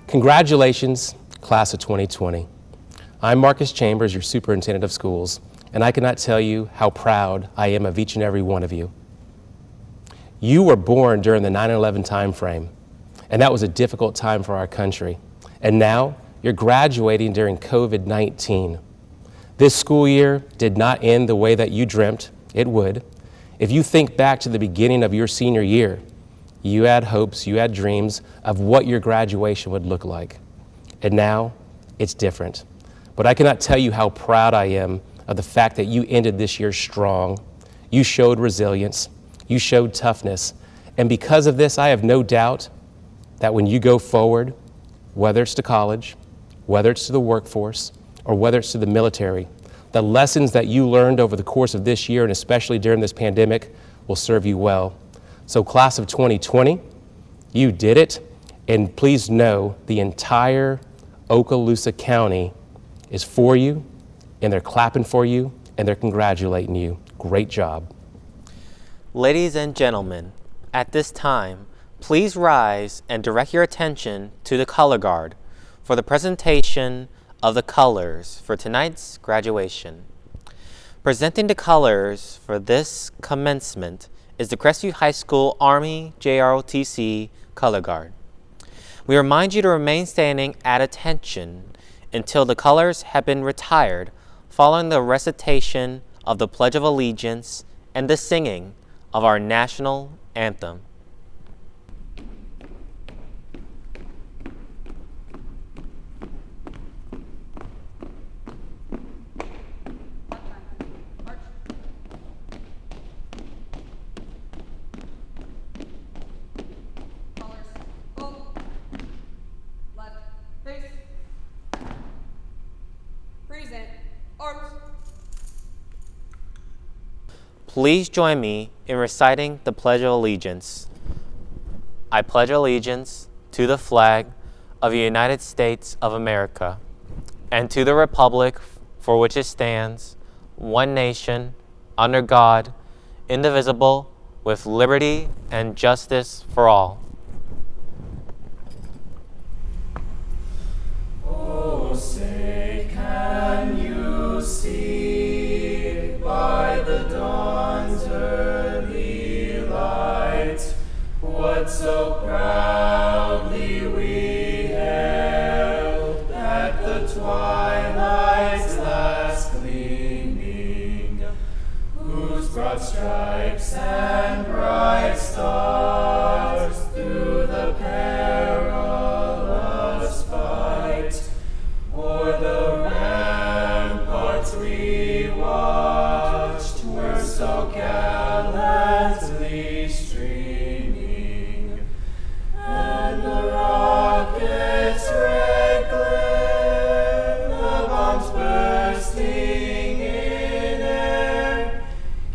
Congratulations, class of 2020. I'm Marcus Chambers, your superintendent of schools, and I cannot tell you how proud I am of each and every one of you. You were born during the 9/11 time frame, and that was a difficult time for our country. And now you're graduating during COVID-19. This school year did not end the way that you dreamt it would. If you think back to the beginning of your senior year, you had hopes, you had dreams of what your graduation would look like. And now it's different. But I cannot tell you how proud I am of the fact that you ended this year strong. You showed resilience, you showed toughness. And because of this, I have no doubt that when you go forward, whether it's to college, whether it's to the workforce, or whether it's to the military, the lessons that you learned over the course of this year, and especially during this pandemic, will serve you well. So class of 2020, you did it, and please know the entire Okaloosa County is for you, and they're clapping for you, and they're congratulating you. Great job. Ladies and gentlemen, at this time, please rise and direct your attention to the color guard for the presentation of the colors for tonight's graduation. Presenting the colors for this commencement is the Crestview High School Army JROTC Color Guard. We remind you to remain standing at attention until the colors have been retired following the recitation of the Pledge of Allegiance and the singing of our national anthem. Please join me in reciting the Pledge of Allegiance. I pledge allegiance to the flag of the United States of America and to the republic for which it stands, one nation, under God, indivisible, with liberty and justice for all. Oh, say, can you see by the dawn's early light what so proudly we hailed at the twilight's last gleaming, whose broad stripes and bright stars through the perilous fight o'er the ramparts we watched were so gallantly streaming, and the rockets' red glare, the bombs bursting in air,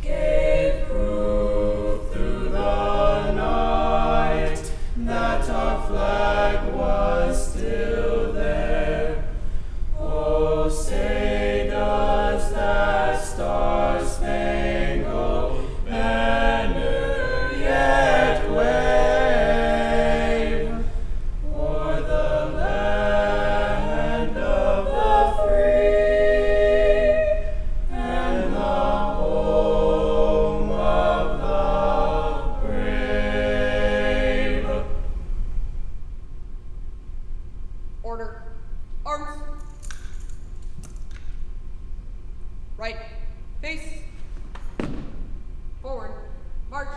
gave proof through the night that our flag was still there. Oh, say does that star-spangled banner yet wave o'er the land of the free and the home of the brave? Order. Arms. Right. Face. Forward. March.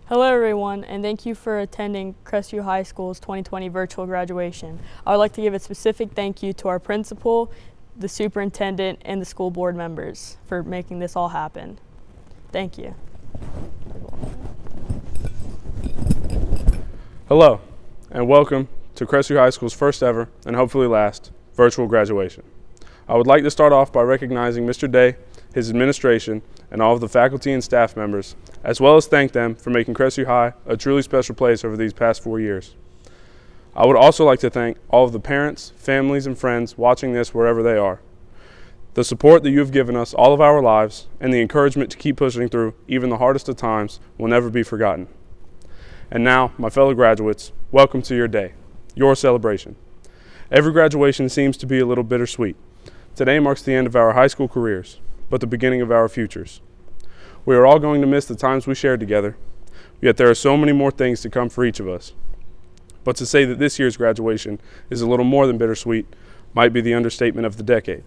Hello everyone, and thank you for attending Crestview High School's 2020 virtual graduation. I would like to give a specific thank you to our principal, the superintendent, and the school board members for making this all happen. Thank you. Hello, and welcome to Crestview High School's first ever, and hopefully last, virtual graduation. I would like to start off by recognizing Mr. Day, his administration, and all of the faculty and staff members, as well as thank them for making Crestview High a truly special place over these past 4 years. I would also like to thank all of the parents, families, and friends watching this wherever they are. The support that you have given us all of our lives and the encouragement to keep pushing through even the hardest of times will never be forgotten. And now, my fellow graduates, welcome to your day, your celebration. Every graduation seems to be a little bittersweet. Today marks the end of our high school careers, but the beginning of our futures. We are all going to miss the times we shared together, yet there are so many more things to come for each of us. But to say that this year's graduation is a little more than bittersweet might be the understatement of the decade.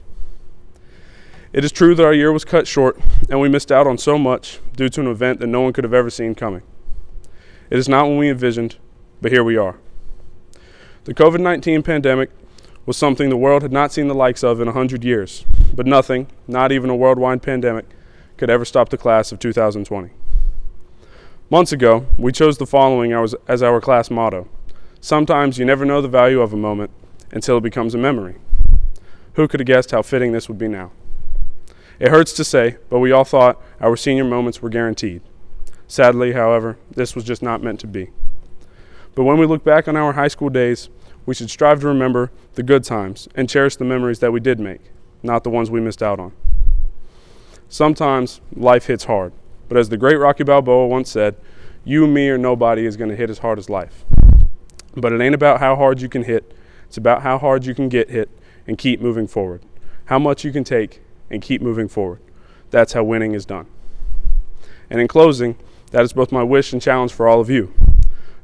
It is true that our year was cut short and we missed out on so much due to an event that no one could have ever seen coming. It is not what we envisioned, but here we are. The COVID-19 pandemic was something the world had not seen the likes of in 100 years, but nothing, not even a worldwide pandemic, could ever stop the class of 2020. Months ago, we chose the following as our class motto: sometimes you never know the value of a moment until it becomes a memory. Who could have guessed how fitting this would be now? It hurts to say, but we all thought our senior moments were guaranteed. Sadly, however, this was just not meant to be. But when we look back on our high school days, we should strive to remember the good times and cherish the memories that we did make, not the ones we missed out on. Sometimes life hits hard, but as the great Rocky Balboa once said, you, me, or nobody is going to hit as hard as life. But it ain't about how hard you can hit, it's about how hard you can get hit and keep moving forward. How much you can take and keep moving forward. That's how winning is done. And in closing, that is both my wish and challenge for all of you.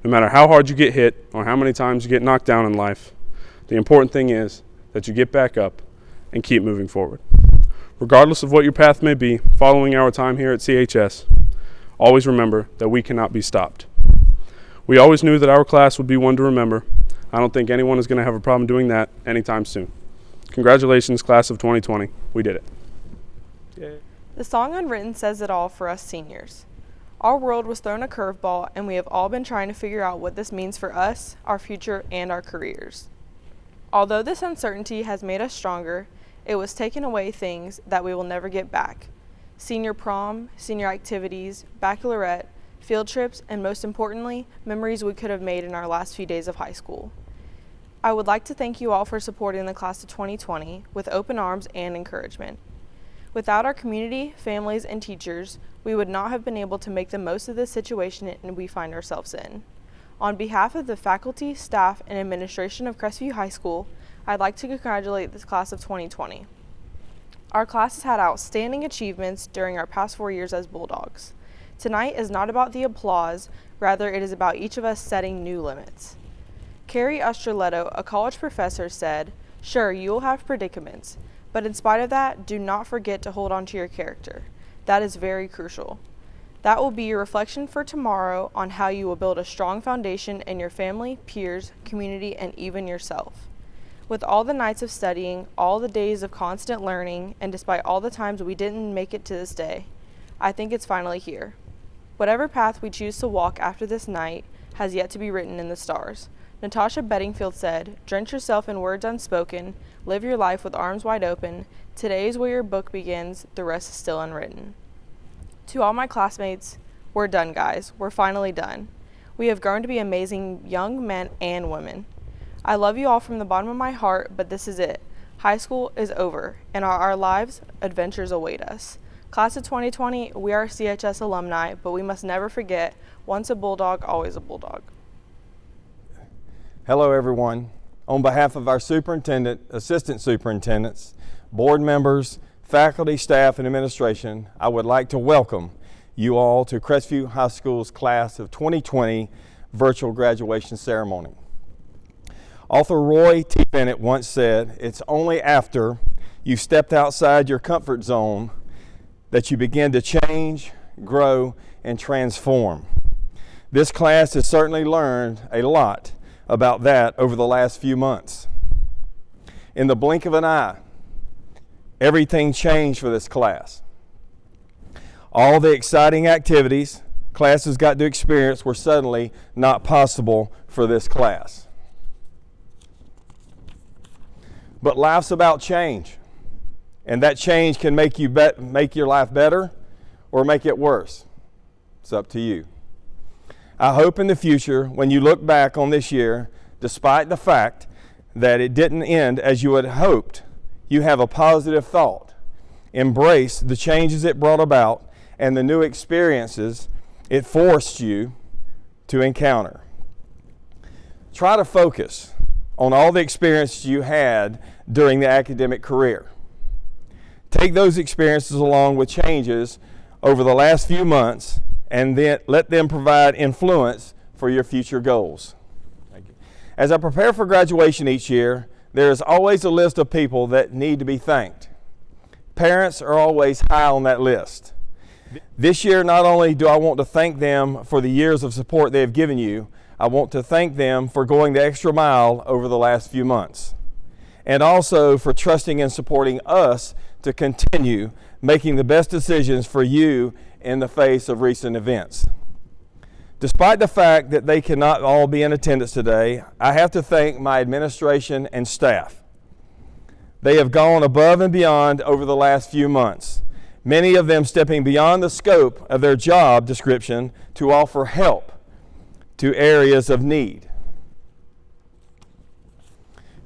No matter how hard you get hit or how many times you get knocked down in life, the important thing is that you get back up and keep moving forward. Regardless of what your path may be following our time here at CHS, always remember that we cannot be stopped. We always knew that our class would be one to remember. I don't think anyone is going to have a problem doing that anytime soon. Congratulations, class of 2020. We did it. Yay. The song Unwritten says it all for us seniors. Our world was thrown a curveball, and we have all been trying to figure out what this means for us, our future, and our careers. Although this uncertainty has made us stronger, it was taken away things that we will never get back. Senior prom, senior activities, baccalaureate, field trips, and most importantly, memories we could have made in our last few days of high school. I would like to thank you all for supporting the class of 2020 with open arms and encouragement. Without our community, families, and teachers, we would not have been able to make the most of this situation we find ourselves in. On behalf of the faculty, staff, and administration of Crestview High School, I'd like to congratulate this class of 2020. Our class has had outstanding achievements during our past 4 years as Bulldogs. Tonight is not about the applause, rather it is about each of us setting new limits. Carrie Ustroletto, a college professor, said, "Sure, you will have predicaments, but in spite of that, do not forget to hold on to your character. That is very crucial. That will be your reflection for tomorrow on how you will build a strong foundation in your family, peers, community, and even yourself. With all the nights of studying, all the days of constant learning, and despite all the times we didn't make it to this day, I think it's finally here. Whatever path we choose to walk after this night has yet to be written in the stars." Natasha Bedingfield said, "Drench yourself in words unspoken, live your life with arms wide open. Today is where your book begins, the rest is still unwritten." To all my classmates, we're done, guys. We're finally done. We have grown to be amazing young men and women. I love you all from the bottom of my heart, but this is it. High school is over, and our lives' adventures await us. Class of 2020, we are CHS alumni, but we must never forget, once a Bulldog, always a Bulldog. Hello, everyone. On behalf of our superintendent, assistant superintendents, board members, faculty, staff, and administration, I would like to welcome you all to Crestview High School's class of 2020 virtual graduation ceremony. Author Roy T. Bennett once said, "It's only after you've stepped outside your comfort zone that you begin to change, grow, and transform." This class has certainly learned a lot about that over the last few months. In the blink of an eye, everything changed for this class. All the exciting activities classes got to experience were suddenly not possible for this class. But life's about change, and that change can make your life better or make it worse. It's up to you. I hope in the future, when you look back on this year, despite the fact that it didn't end as you had hoped, you have a positive thought. embrace the changes it brought about and the new experiences it forced you to encounter. Try to focus on all the experiences you had during the academic career. Take those experiences along with changes over the last few months and then let them provide influence for your future goals. Thank you. As I prepare for graduation each year, there is always a list of people that need to be thanked. Parents are always high on that list. This year, not only do I want to thank them for the years of support they have given you, I want to thank them for going the extra mile over the last few months, and also for trusting and supporting us to continue making the best decisions for you in the face of recent events. Despite the fact that they cannot all be in attendance today, I have to thank my administration and staff. They have gone above and beyond over the last few months, many of them stepping beyond the scope of their job description to offer help to areas of need.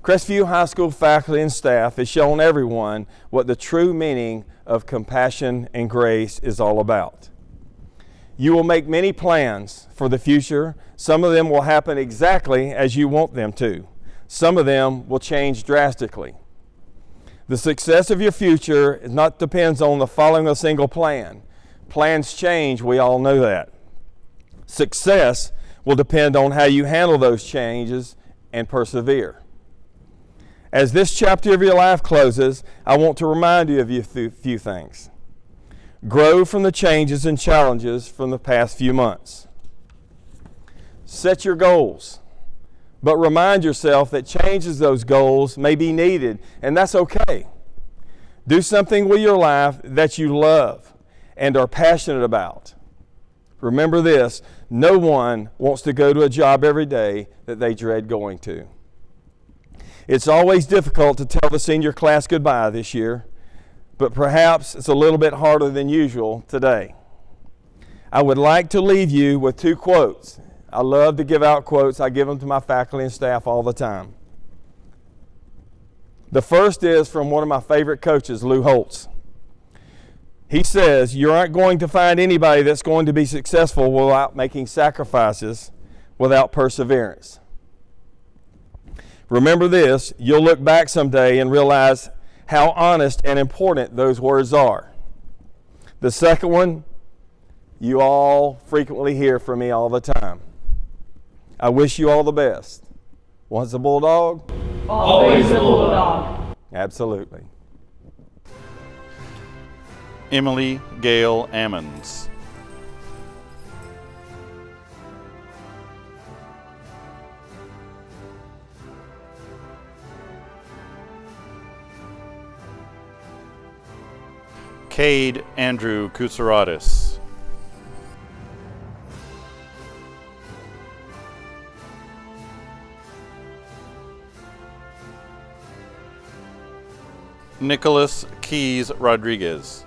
Crestview High School faculty and staff has shown everyone what the true meaning of compassion and grace is all about. You will make many plans for the future. Some of them will happen exactly as you want them to. Some of them will change drastically. The success of your future depends on the following a single plan. Plans change, we all know that. Success will depend on how you handle those changes and persevere. As this chapter of your life closes, I want to remind you of a few things. Grow from the changes and challenges from the past few months. Set your goals, but remind yourself that changes those goals may be needed, and that's okay. Do something with your life that you love and are passionate about. Remember this, no one wants to go to a job every day that they dread going to. It's always difficult to tell the senior class goodbye this year, but perhaps it's a little bit harder than usual today. I would like to leave you with two quotes. I love to give out quotes. I give them to my faculty and staff all the time. The first is from one of my favorite coaches, Lou Holtz. He says, you aren't going to find anybody that's going to be successful without making sacrifices, without perseverance. Remember this, you'll look back someday and realize how honest and important those words are. The second one, you all frequently hear from me all the time. I wish you all the best. Once a bulldog? Always a bulldog. Absolutely. Emily Gail Ammons. Cade Andrew Kousaratis. Nicholas Keys Rodriguez.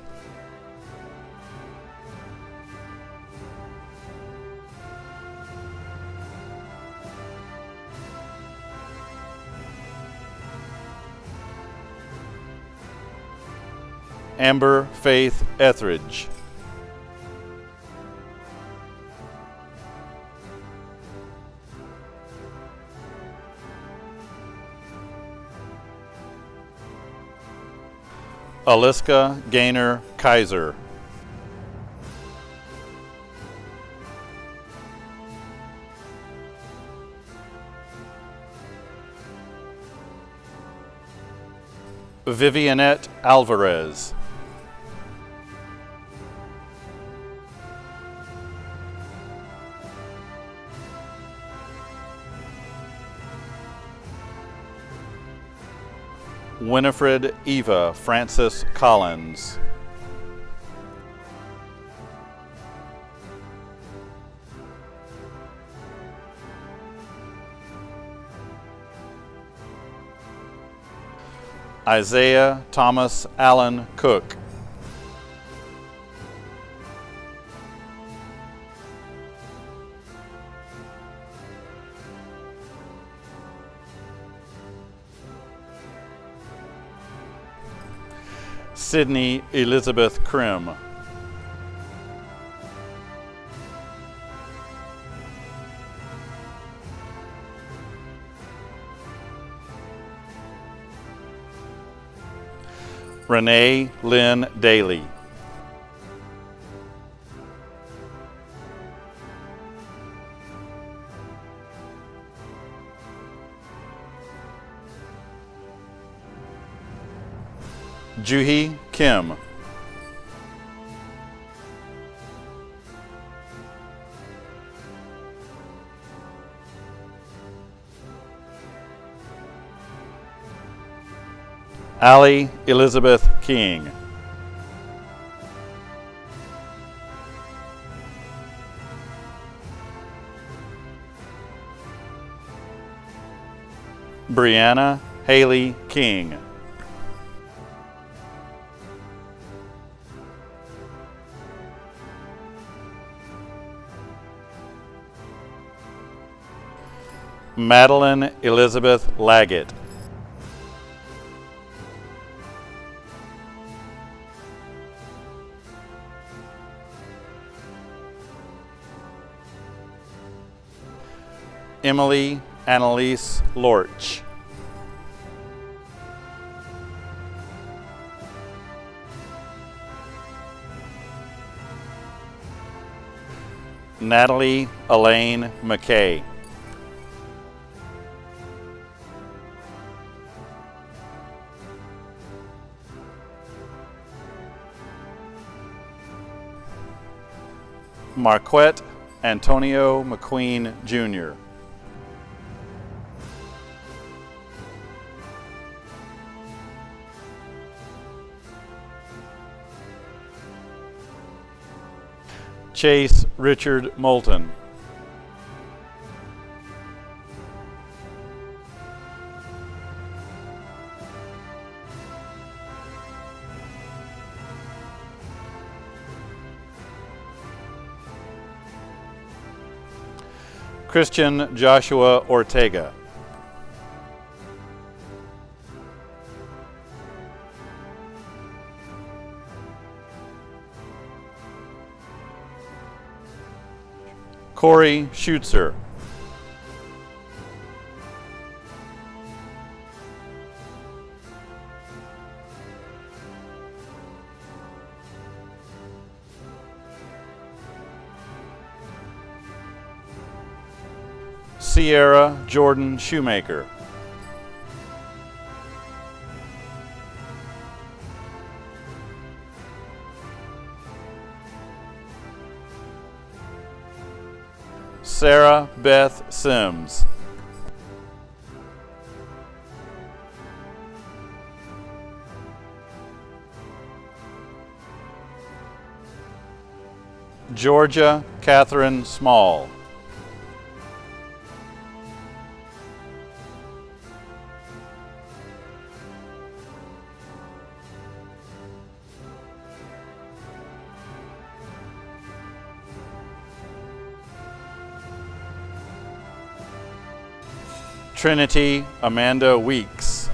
Amber Faith Etheridge. Aliska Gaynor Kaiser. Vivianette Alvarez. Winifred Eva Francis Collins. Isaiah Thomas Allen Cook. Sydney Elizabeth Krim. Renee Lynn Daly. Juhi Kim. Allie Elizabeth King. Brianna Haley King. Madeline Elizabeth Laggett. Emily Annalise Lorch. Natalie Elaine McKay. Marquette Antonio McQueen Jr. Chase Richard Moulton. Christian Joshua Ortega. Corey Schutzer. Sierra Jordan Shoemaker. Sarah Beth Sims. Georgia Catherine Small. Trinity Amanda Weeks.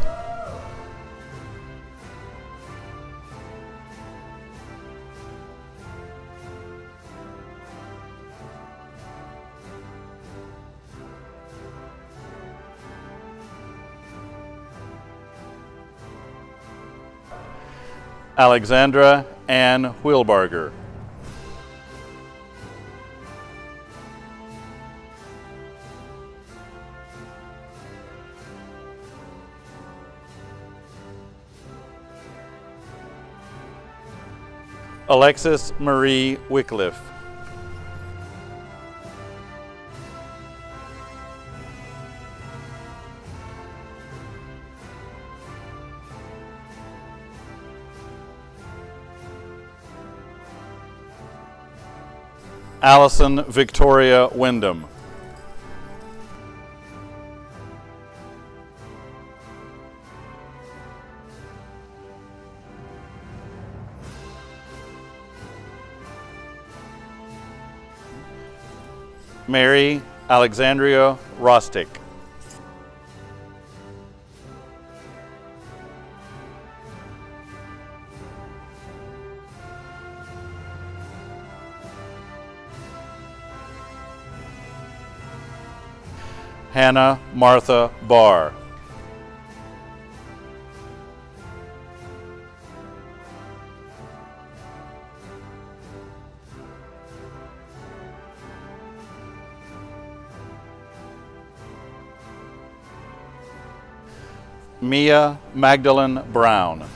Alexandra Ann Wheelbarger. Alexis Marie Wycliffe. Allison Victoria Wyndham. Mary Alexandria Rostick. Hannah Martha Barr. Mia Magdalene Brown.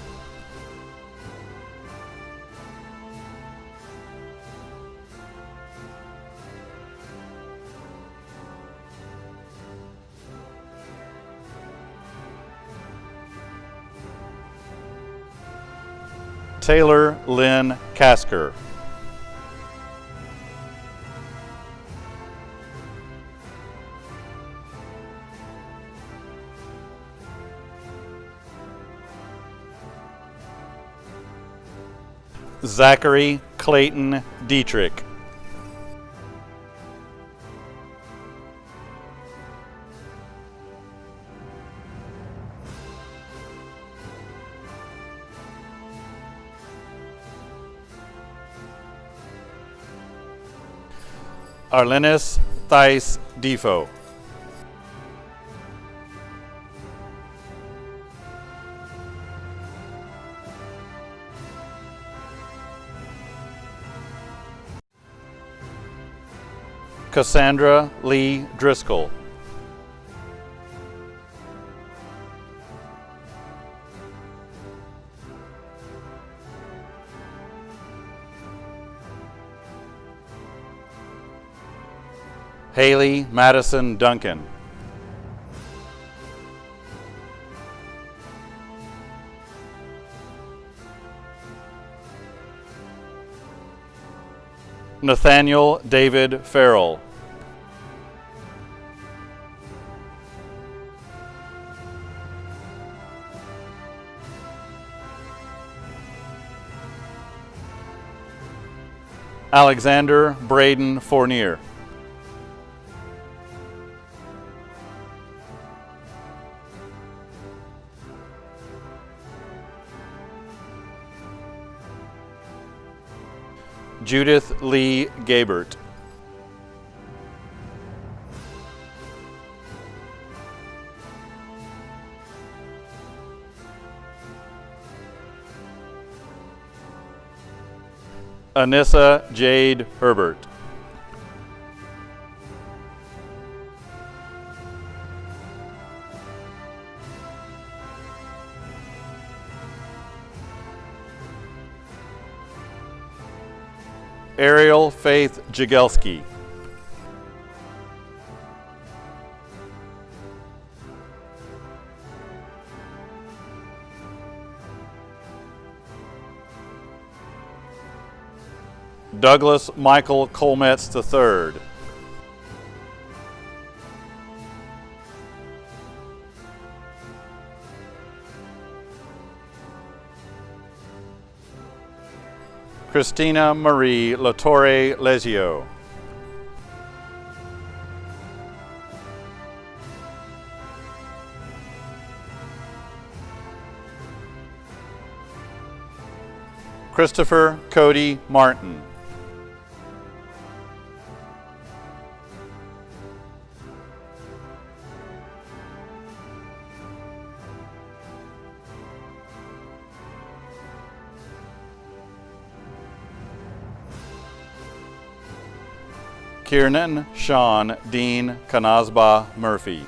Taylor Lynn Casker. Zachary Clayton Dietrich. Arlenis Thais Defo. Cassandra Lee Driscoll. Haley Madison Duncan. Nathaniel David Farrell. Alexander Braden Fournier. Judith Lee Gabert. Anissa Jade Herbert. Ariel Faith Jagelski. Douglas Michael Colmetz III. Christina Marie Latore Lesio. Christopher Cody Martin. Kiernan Sean Dean Kanazba Murphy.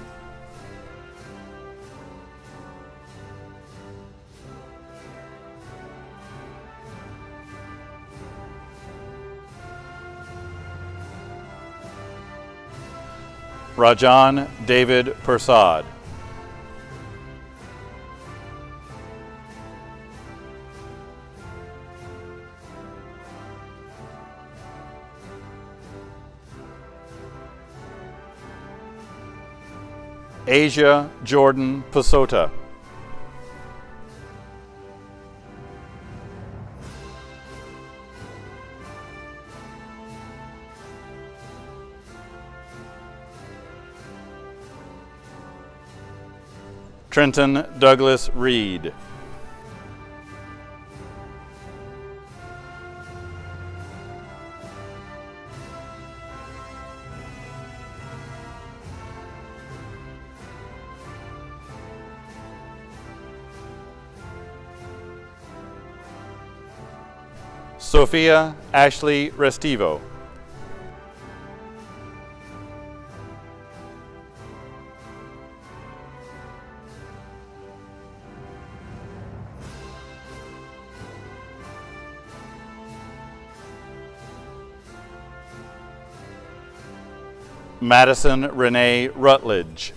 Rajan David Persad. Asia Jordan Pasota. Trenton Douglas Reed. Sophia Ashley Restivo. Madison Renee Rutledge.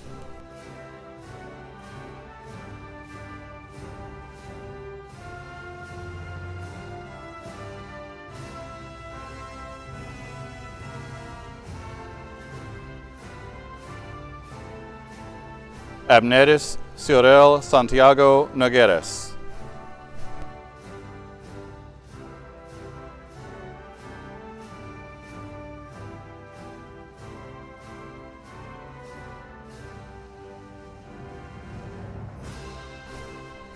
Abneris Ciorel Santiago Nogueras.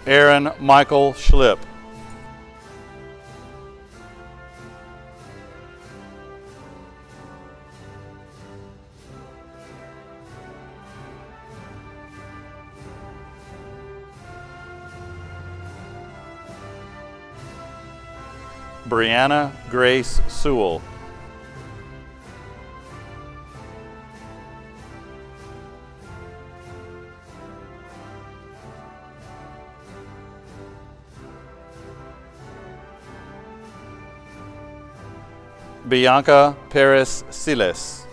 Aaron Michael Schlipp. Brianna Grace Sewell. Bianca Perez Siles.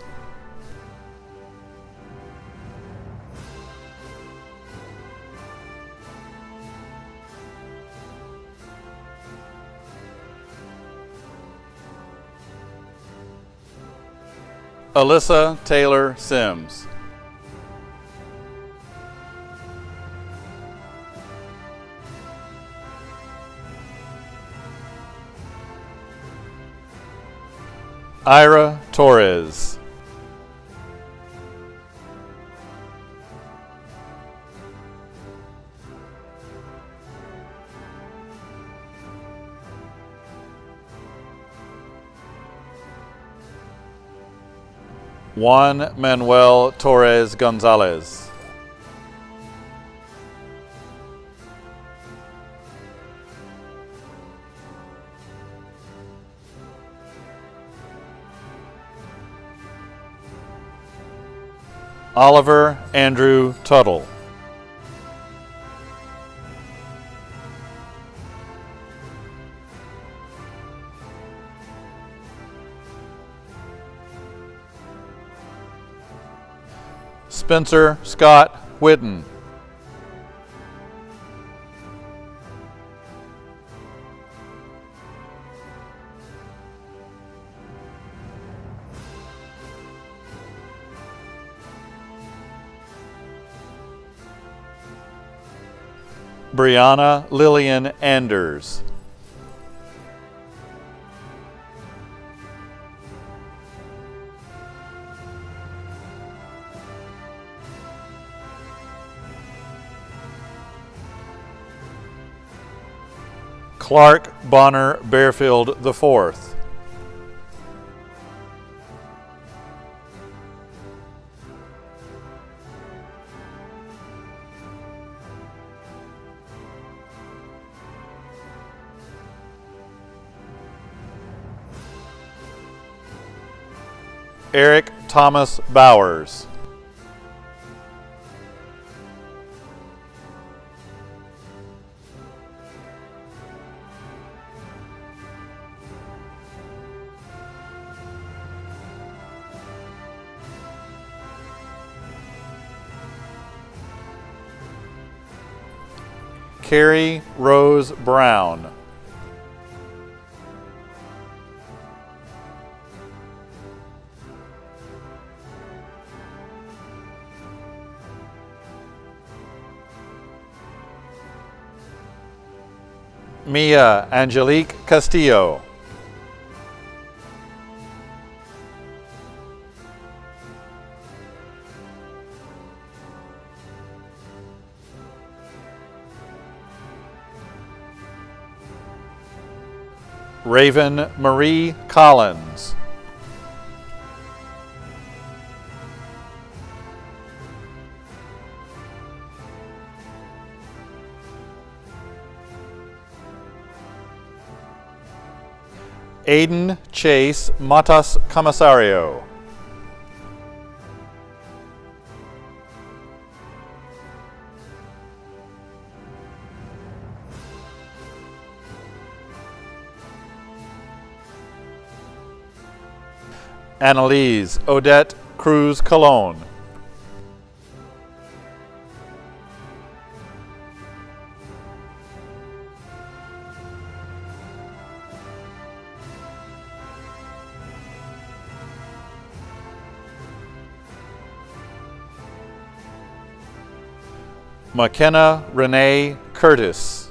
Alyssa Taylor Sims. Ira Torres. Juan Manuel Torres Gonzalez. Oliver Andrew Tuttle. Spencer Scott Whitten. Brianna Lillian Anders. Clark Bonner Bearfield IV. Eric Thomas Bowers. Carrie Rose Brown. Mia Angelique Castillo. Raven Marie Collins. Aiden Chase Matas Comisario. Annalise Odette Cruz Colon. McKenna Renee Curtis.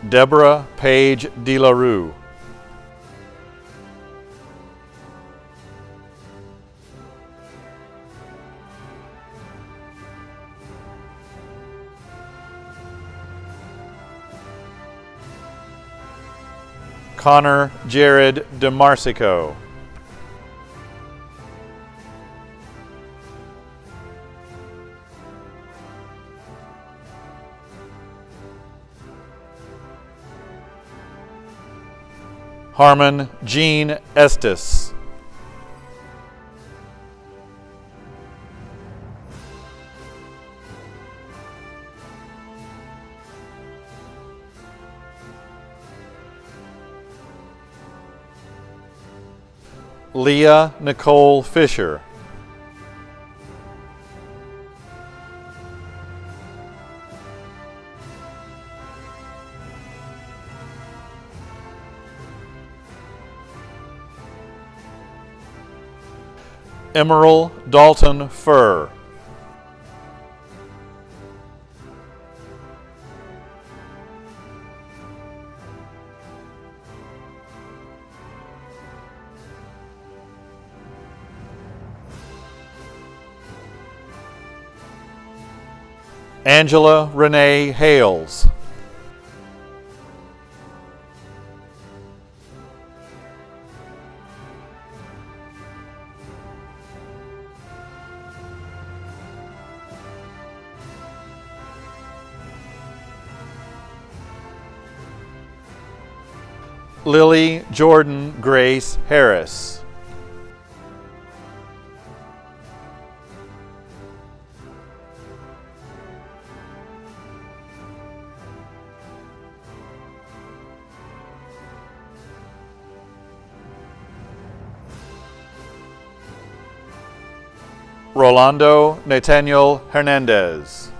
Deborah Page DeLaRue. Connor Jared DeMarsico. Harmon Jean Estes. Leah Nicole Fisher. Emerald Dalton Furr. Angela Renee Hales. Lily Jordan Grace Harris. Rolando Nathaniel Hernandez.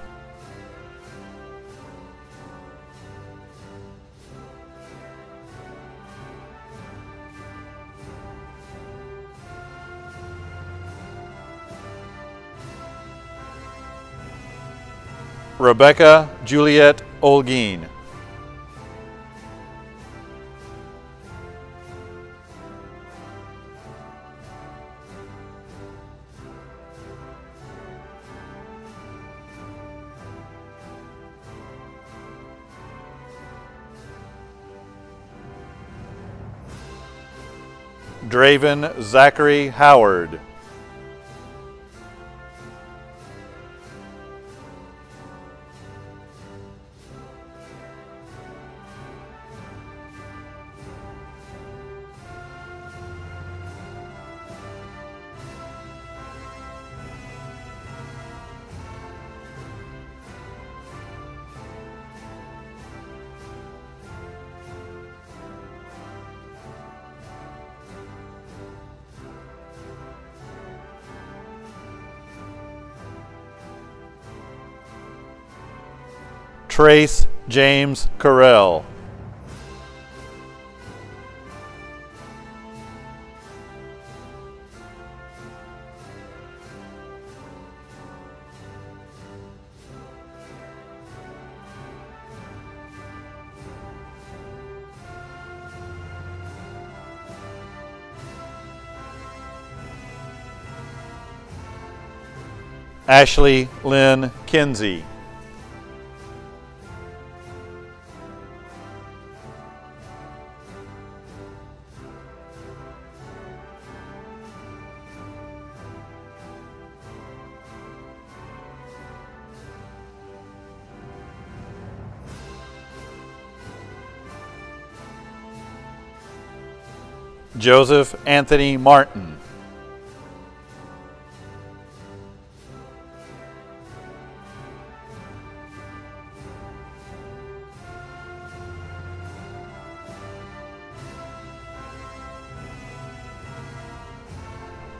Rebecca Juliet Olguin. Draven Zachary Howard. Trace James Carell. Ashley Lynn Kinsey. Joseph Anthony Martin.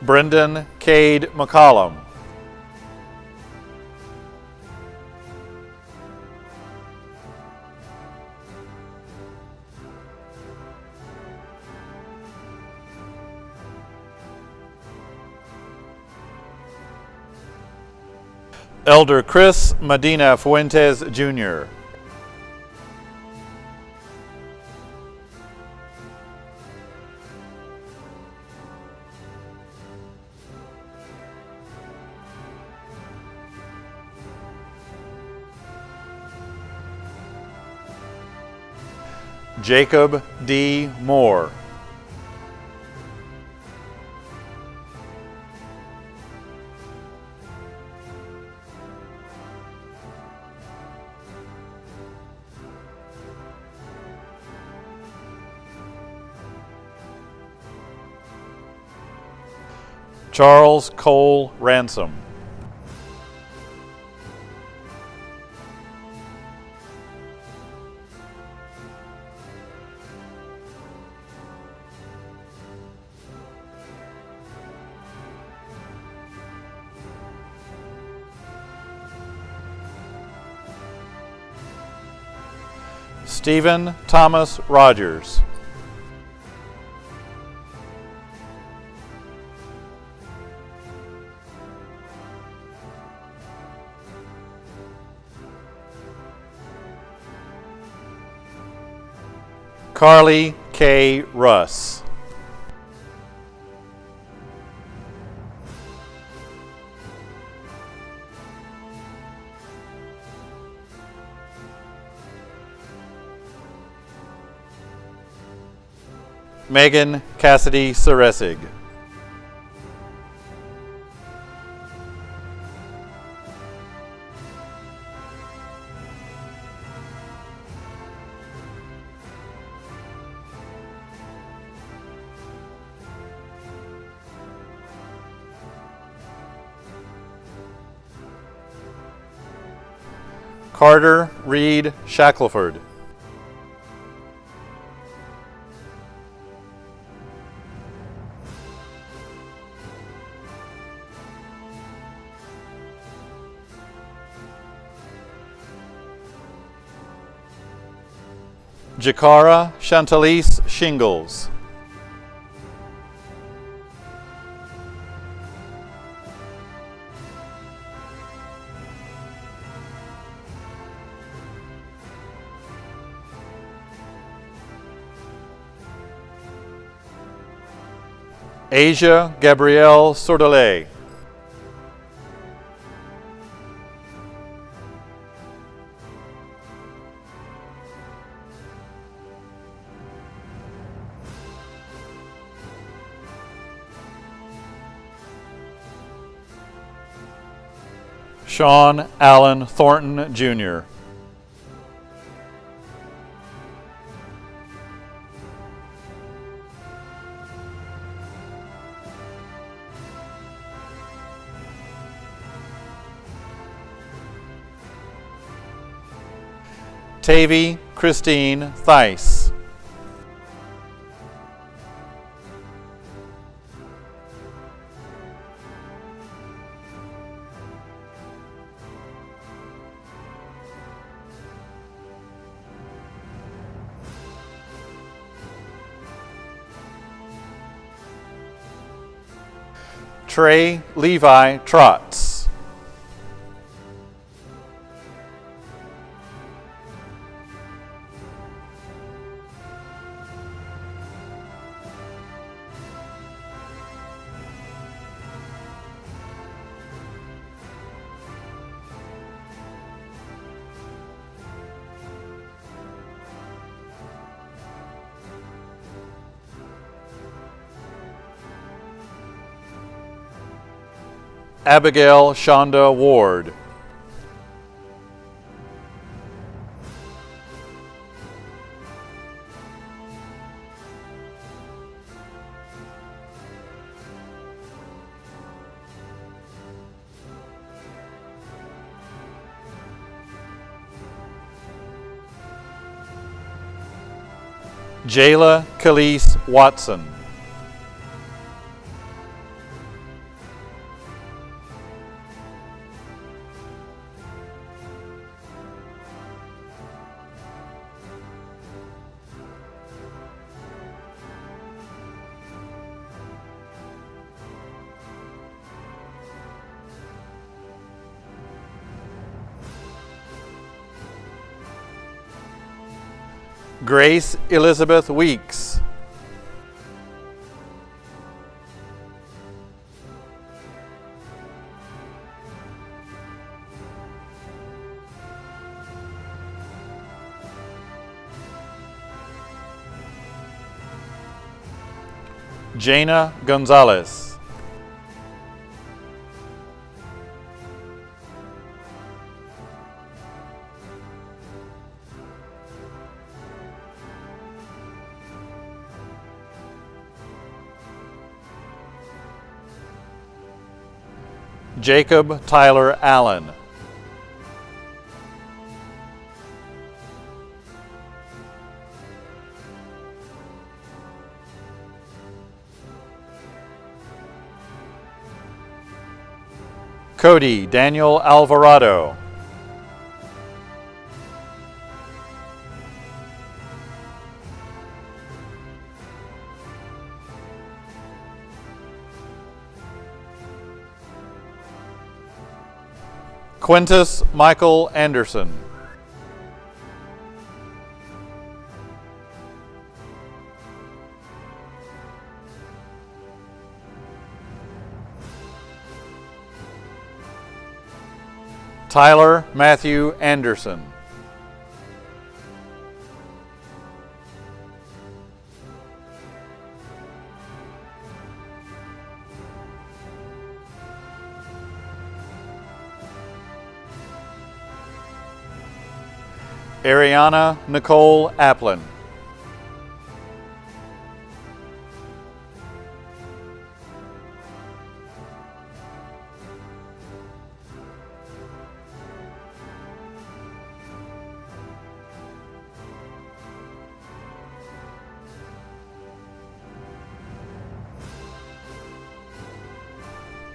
Brendan Cade McCollum. Elder Chris Medina Fuentes, Jr. Jacob D. Moore. Charles Cole Ransom. Stephen Thomas Rogers. Carly K. Russ. Megan Cassidy Seresig. Carter Reed Shackleford. Jakara Chantalise Shingles. Asia Gabrielle Sordelais. Sean Allen Thornton, Jr. Tavy Christine Thice. Trey Levi Trotz. Abigail Shonda Ward. Jayla Khalees Watson. Grace Elizabeth Weeks. Jana Gonzalez. Jacob Tyler Allen. Cody Daniel Alvarado. Quintus Michael Anderson. Tyler Matthew Anderson. Ariana Nicole Applin.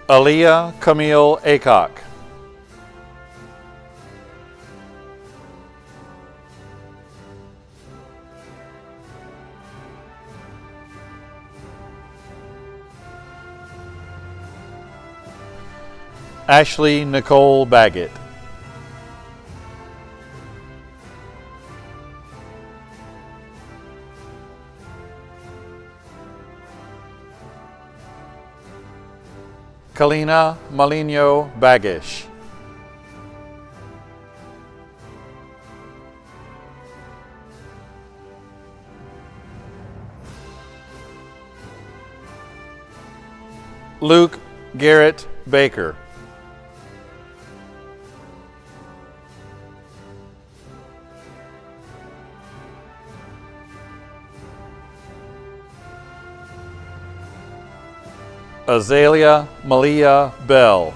Aaliyah Camille Acock. Ashley Nicole Baggett. Kalina Maligno Bagish. Luke Garrett Baker. Azalea Malia Bell.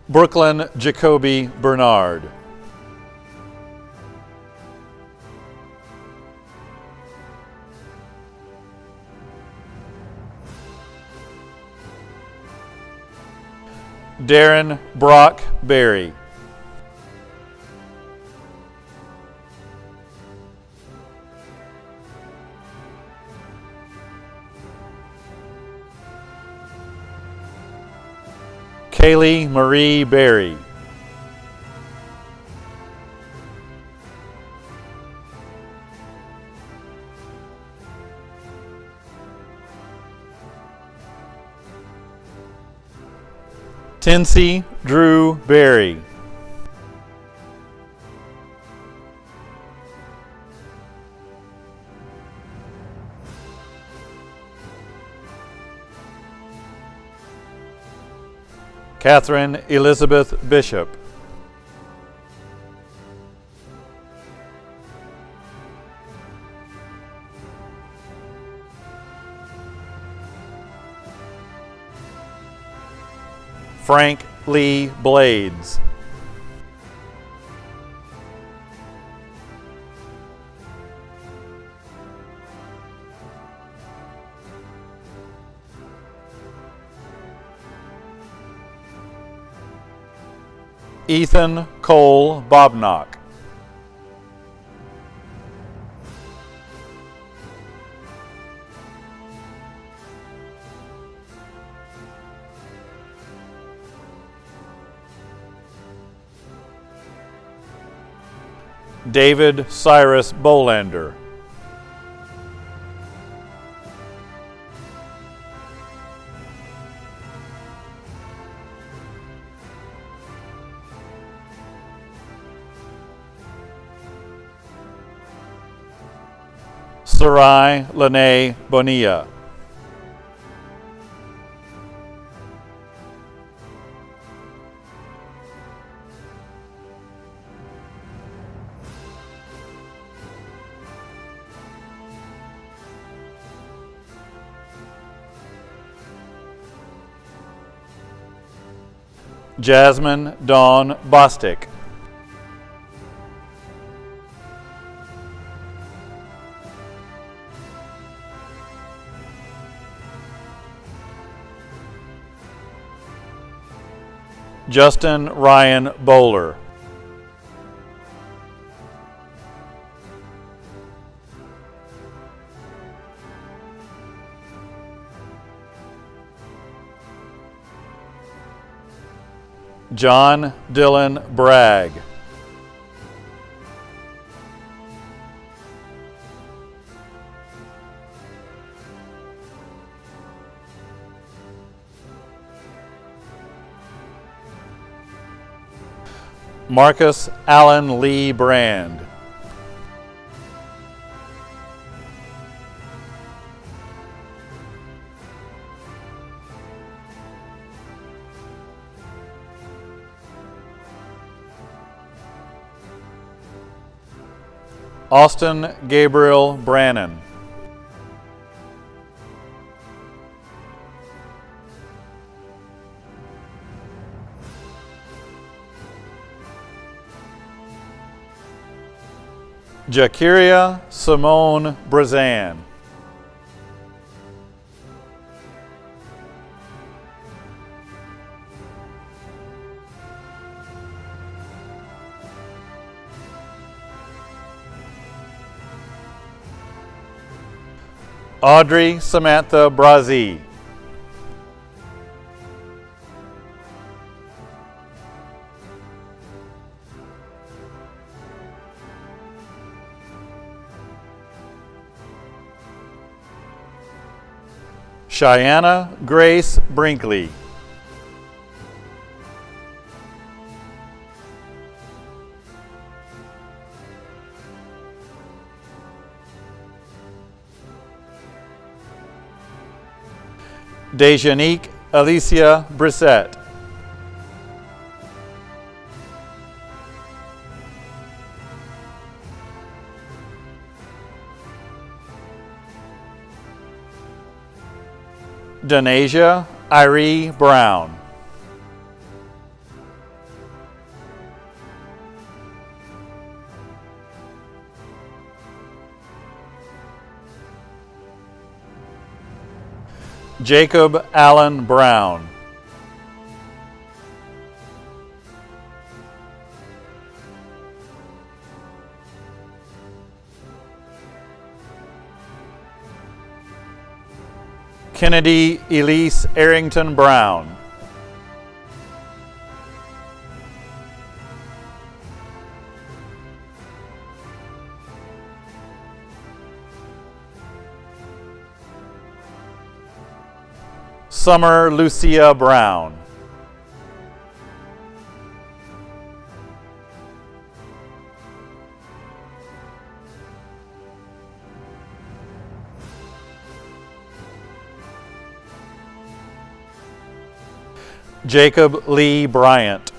Brooklyn Jacoby Bernard. Darren Brock Berry. Kaylee Marie Berry. Tennessee Drew Berry. Catherine Elizabeth Bishop. Frank Lee Blades. Ethan Cole Bobnock. David Cyrus Bolander. Sarai Lene Bonilla. Jasmine Dawn Bostic. Justin Ryan Bowler. John Dylan Bragg. Marcus Allen Lee Brand. Austin Gabriel Brannon. Jakiria Simone Brazan. Audrey Samantha Brazee. Cheyenne Grace Brinkley. Dejanique Alicia Brissett. Donasia Irie Brown. Jacob Allen Brown. Kennedy Elise Arrington Brown. Summer Lucia Brown. Jacob Lee Bryant.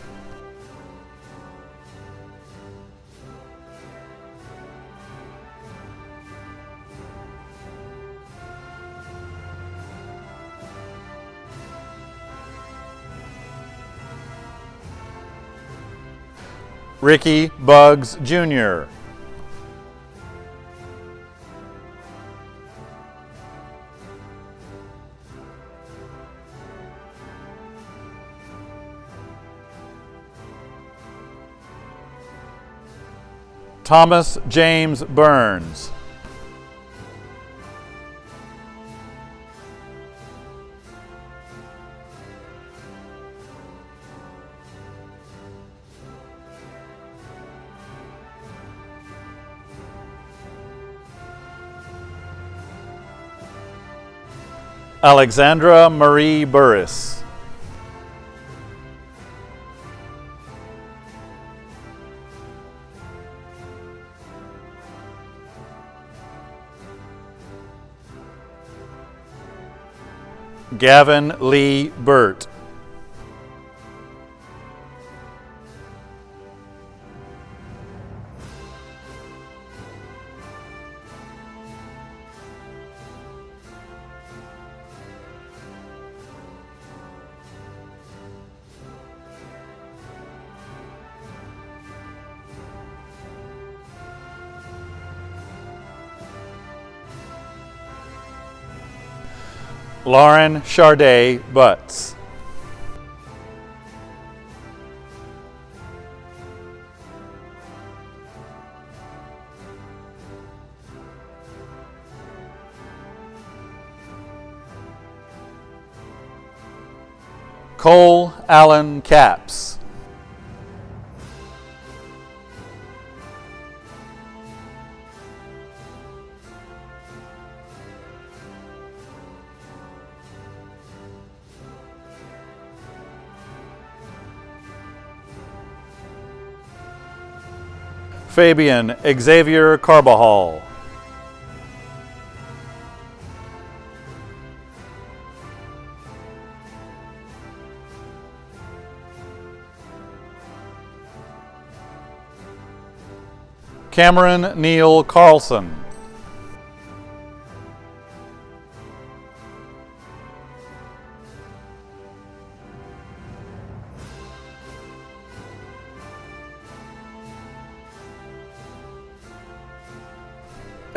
Ricky Buggs Jr., Thomas James Burns, Alexandra Marie Burris, Gavin Lee Burt, Lauren Charday Butts, Cole Allen Capps, Fabian Xavier Carbajal, Cameron Neal Carlson,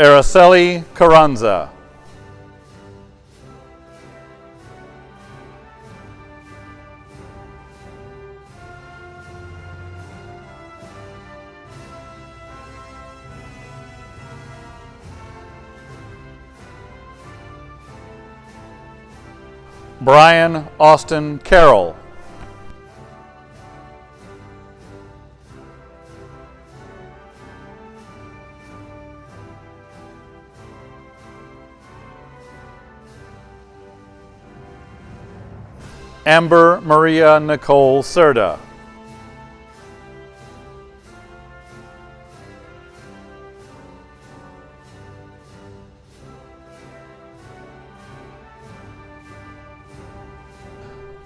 Araceli Carranza, Brian Austin Carroll, Amber Maria Nicole Serda,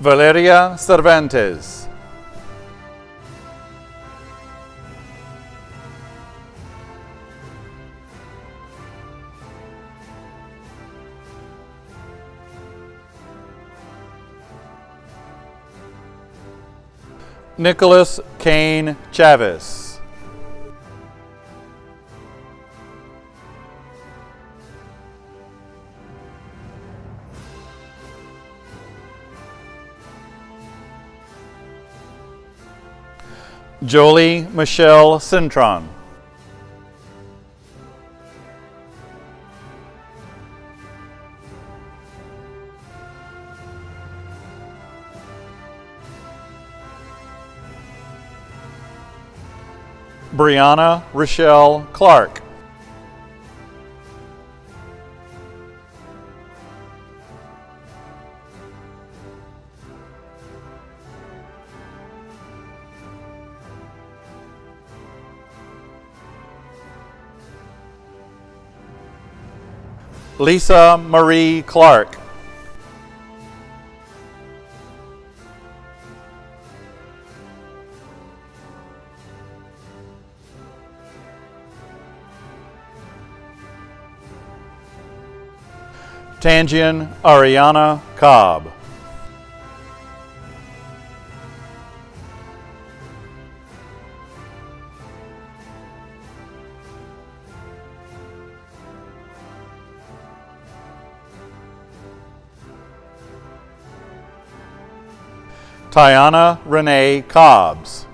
Valeria Cervantes, Nicholas Kane Chavez, Jolie Michelle Cintron, Brianna Rochelle Clark, Lisa Marie Clark, Tangian Ariana Cobb, Tiana Renee Cobbs.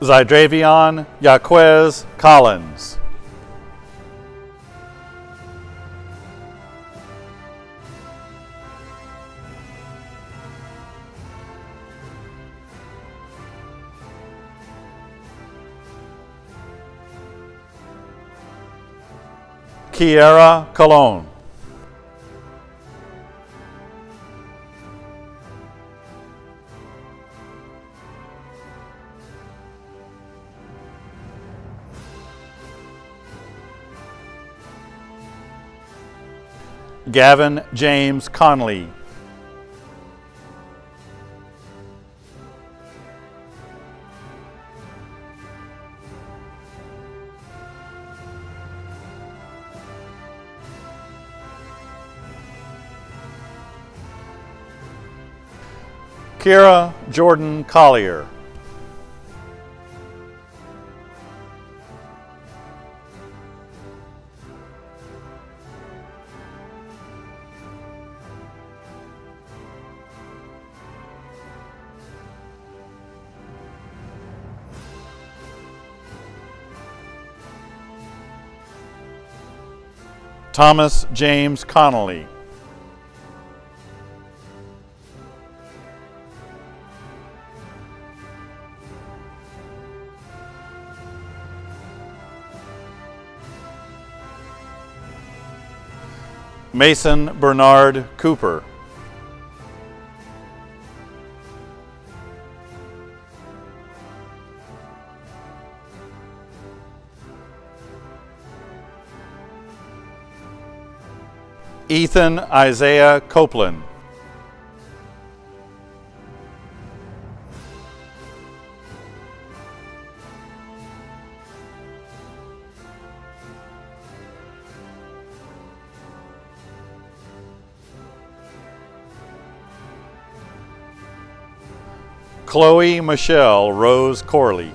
Zydravion Yaquez Collins. Kiera Colon. Gavin James Conley. Kira Jordan Collier. Thomas James Connolly. Mason Bernard Cooper. Ethan Isaiah Copeland. Chloe Michelle Rose Corley.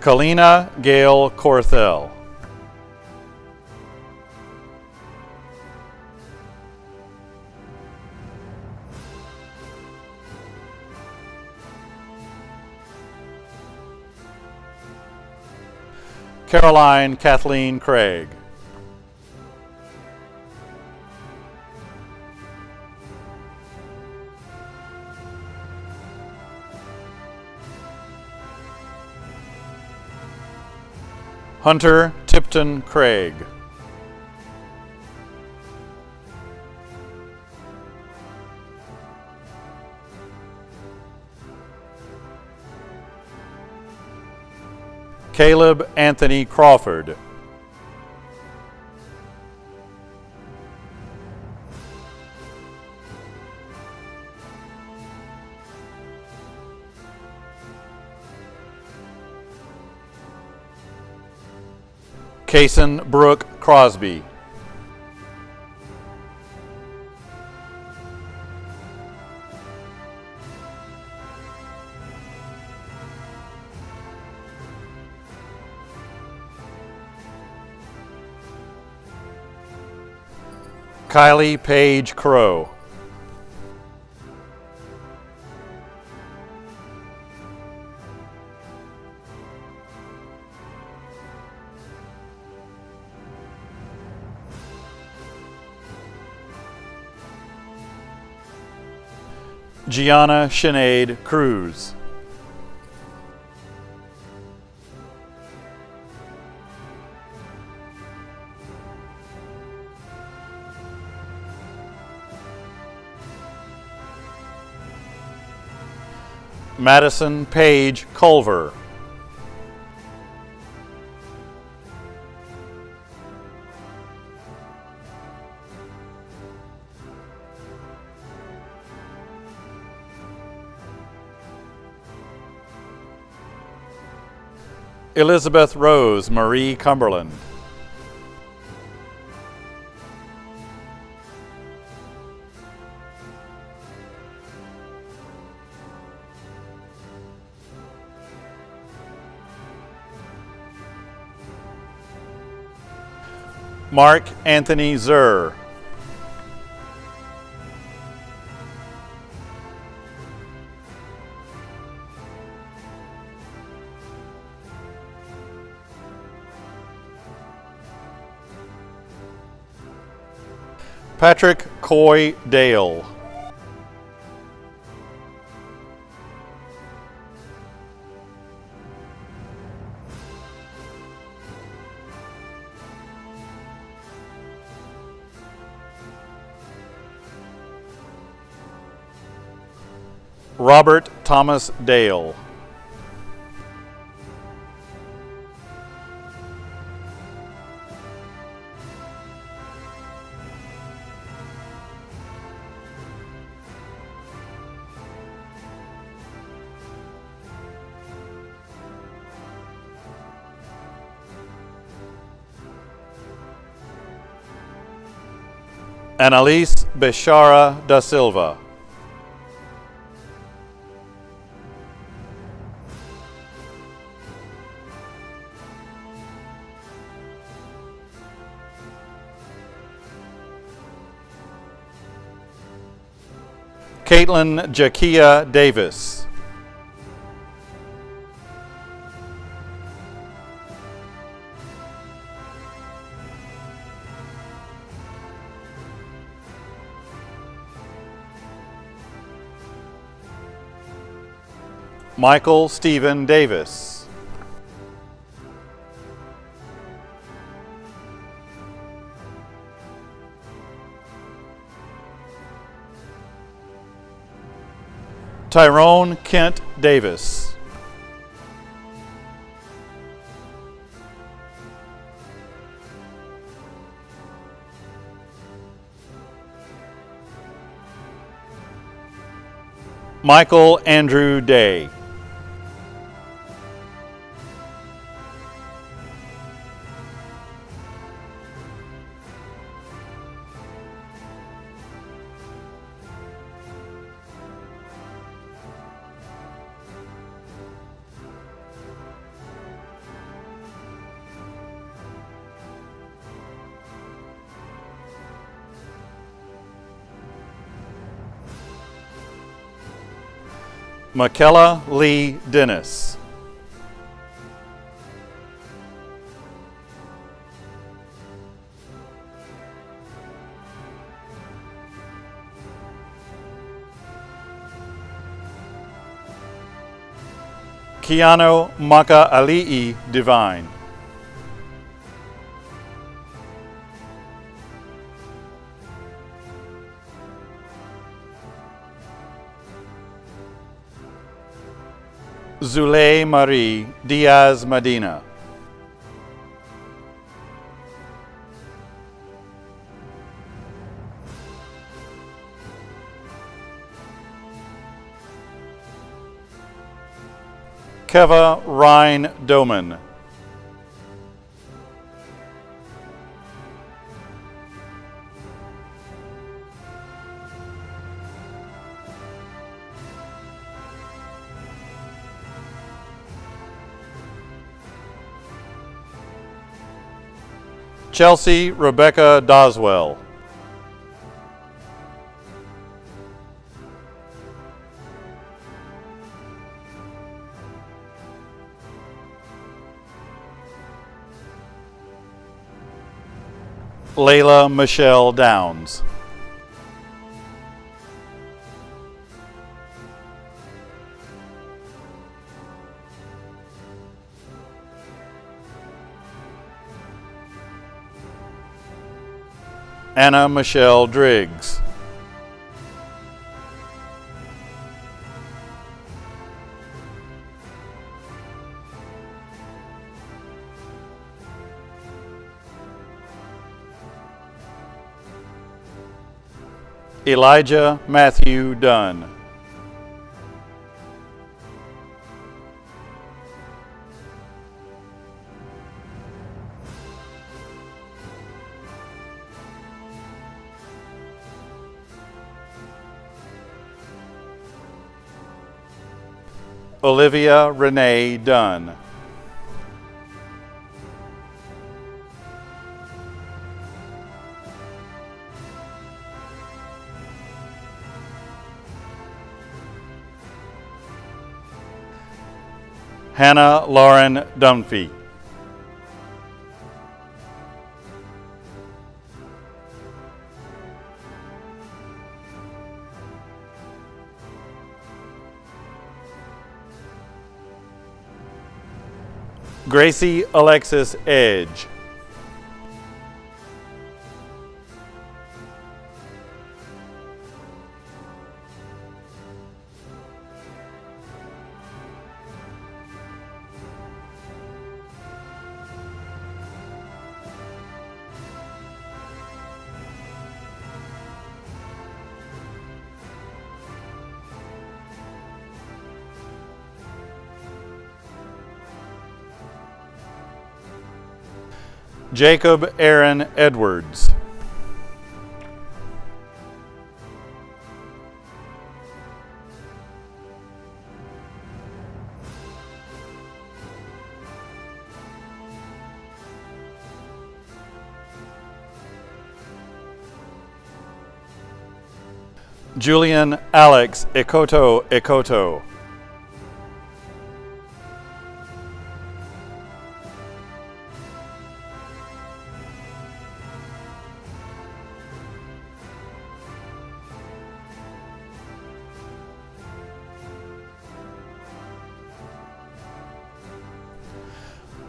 Kalina Gail Corthell. Caroline Kathleen Craig. Hunter Tipton Craig. Caleb Anthony Crawford. Kason Brooke Crosby. Kylie Page Crow. Gianna Sinead Cruz. Madison Page Culver. Elizabeth Rose Marie Cumberland. Mark Anthony Zur. Patrick Coy Dale. Robert Thomas Dale. Annalise Beshara da Silva. Caitlin Jakia Davis. Michael Stephen Davis. Tyrone Kent Davis. Michael Andrew Day. Michaela Lee Dennis. Keanu Maka Ali'i Divine. Zulay Marie Diaz Medina. Keva Ryan Doman. Chelsea Rebecca Doswell. Layla Michelle Downs. Anna Michelle Driggs. Elijah Matthew Dunn. Olivia Renee Dunn. Hannah Lauren Dunphy. Gracie Alexis Edge. Jacob Aaron Edwards. Julian Alex Ekoto Ekoto.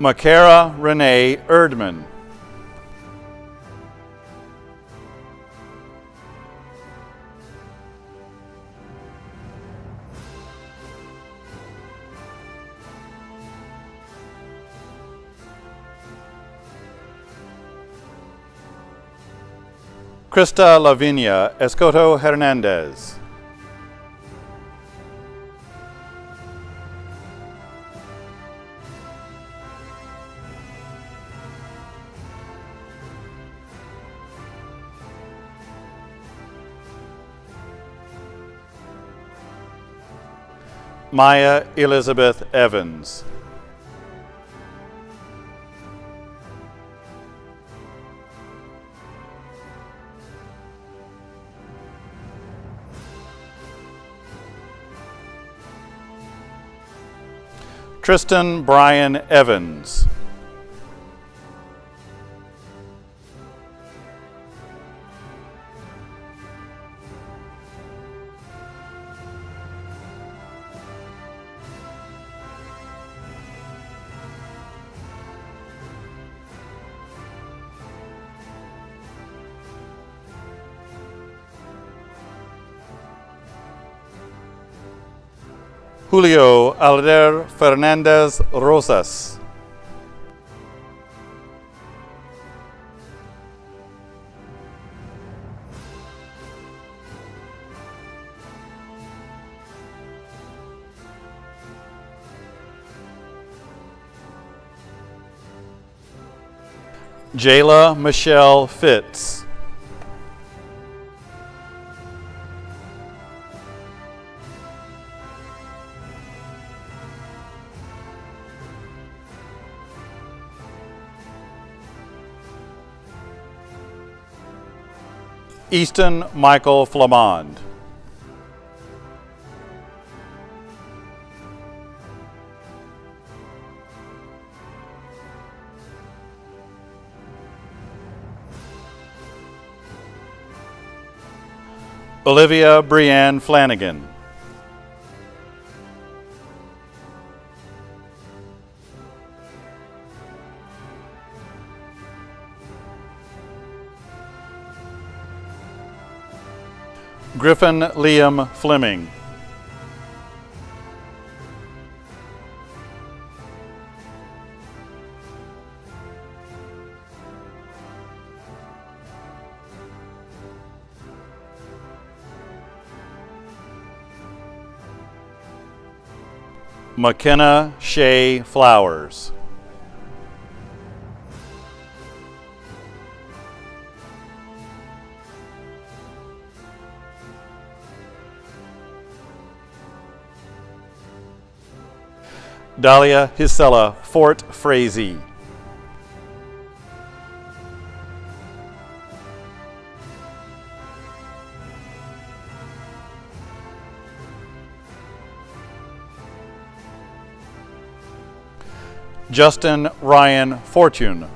Makara Renee Erdman. Krista Lavinia Escoto Hernandez. Maya Elizabeth Evans. Tristan Brian Evans. Julio Alder Fernandez Rosas. Jayla Michelle Fitz. Easton Michael Flamond. Olivia Brianne Flanagan. Griffin Liam Fleming. McKenna Shea Flowers. Dahlia Hisela Fort Frazee. Justin Ryan Fortune.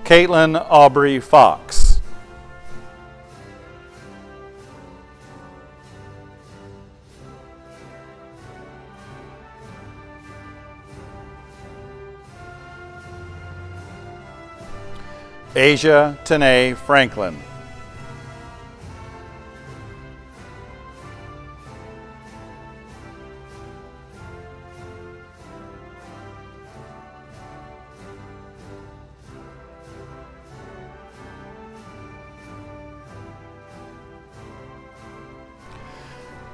Caitlin Aubrey Fox. Asia Tanae Franklin.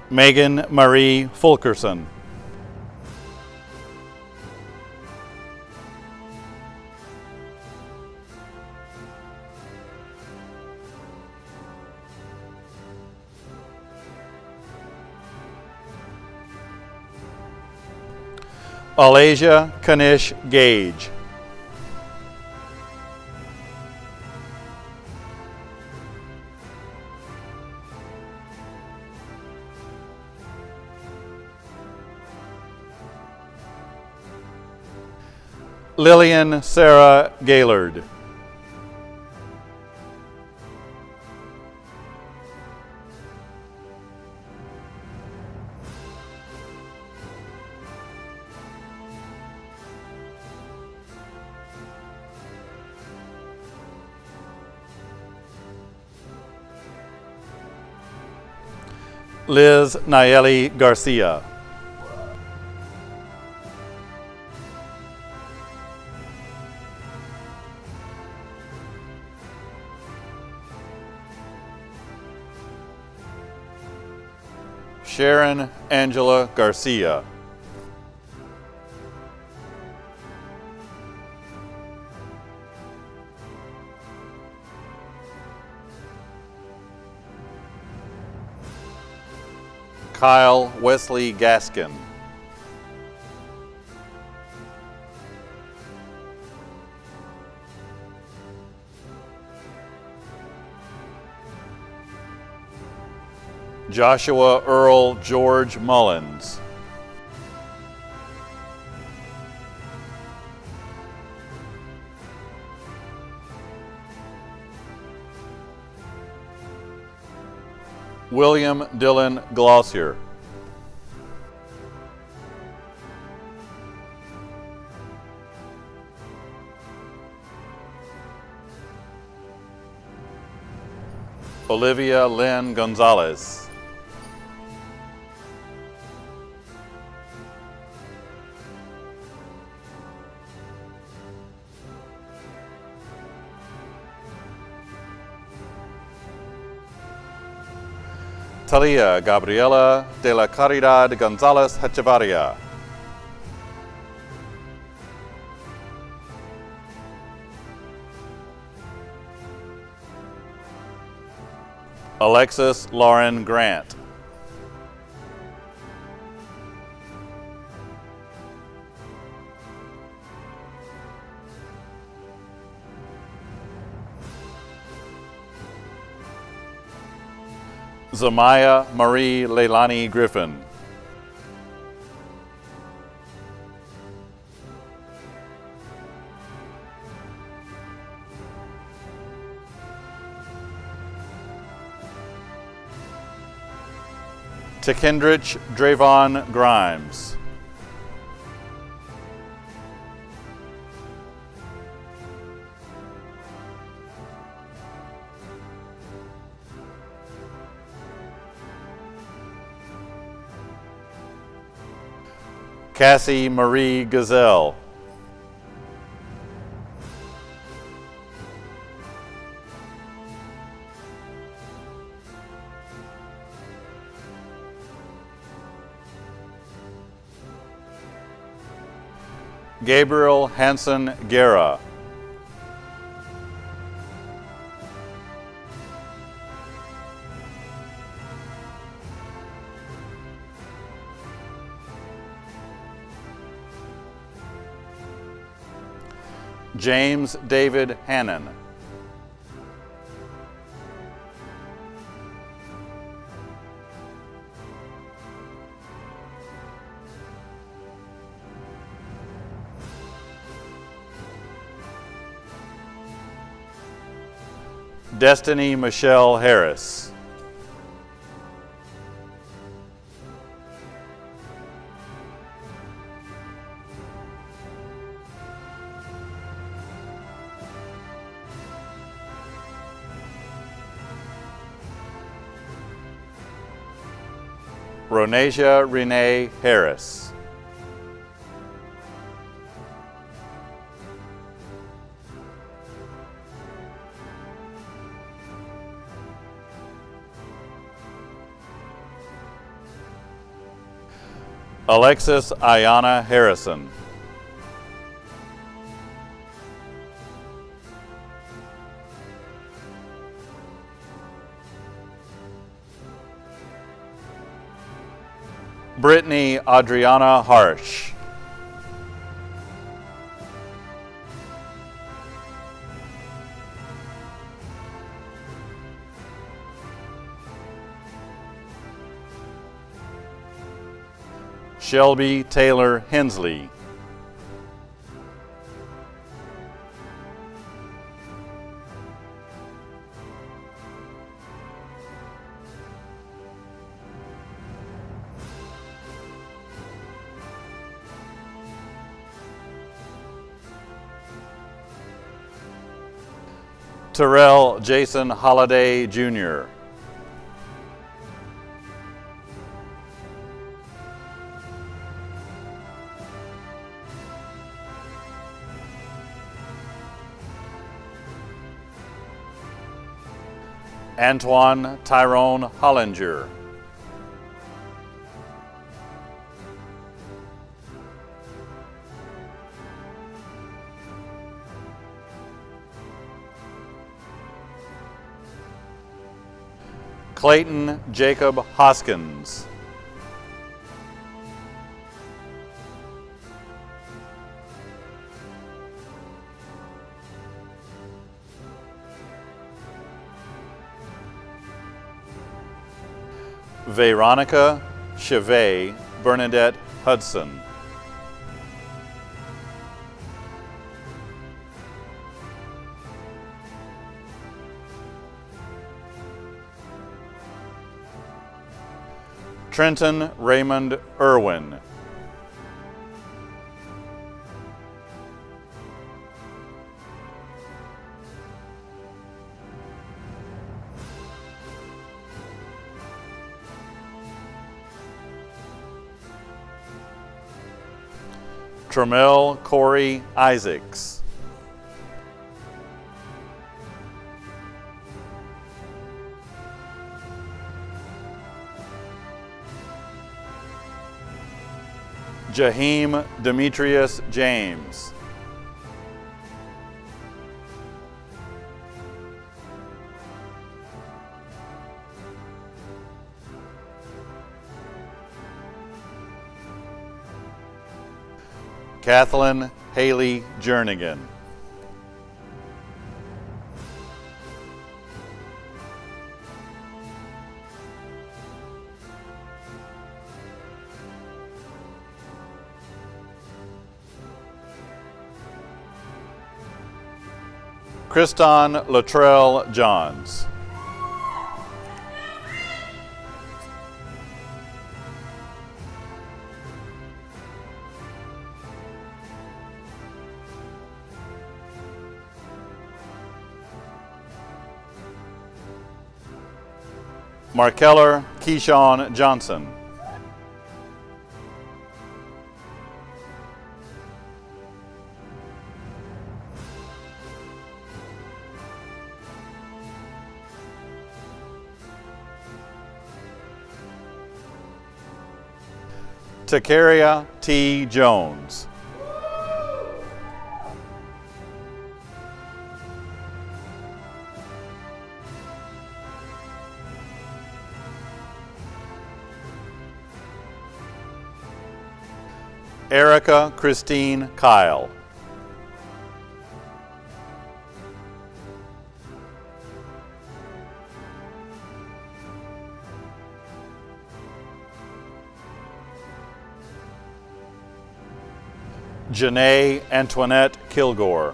Megan Marie Fulkerson. Alasia Kanish Gage. Lillian Sarah Gaylord. Liz Nayeli Garcia. Sharon Angela Garcia. Kyle Wesley Gaskin. Joshua Earl George Mullins. William Dylan Glossier. Olivia Lynn Gonzalez. Talia Gabriela de la Caridad Gonzalez Hechevarria. Alexis Lauren Grant. Zamaya Marie Leilani Griffin. Tekendrich Dravon Grimes. Cassie Marie Gazelle. Gabriel Hansen Guerra. James David Hannon. Destiny Michelle Harris. Ronasia Renee Harris. Alexis Ayana Harrison. Brittany Adriana Harsh. Shelby Taylor Hensley. Terrell Jason Holliday Jr. Antoine Tyrone Hollinger. Clayton Jacob Hoskins. Veronica Chevet Bernadette Hudson. Trenton Raymond Irwin. Tremel Corey Isaacs. Jaheim Demetrius James. Kathleen Haley Jernigan. Kriston Latrell Johns. Markeller Keyshawn Johnson. Takaria T. Jones. Erica Christine Kyle. Janae Antoinette Kilgore.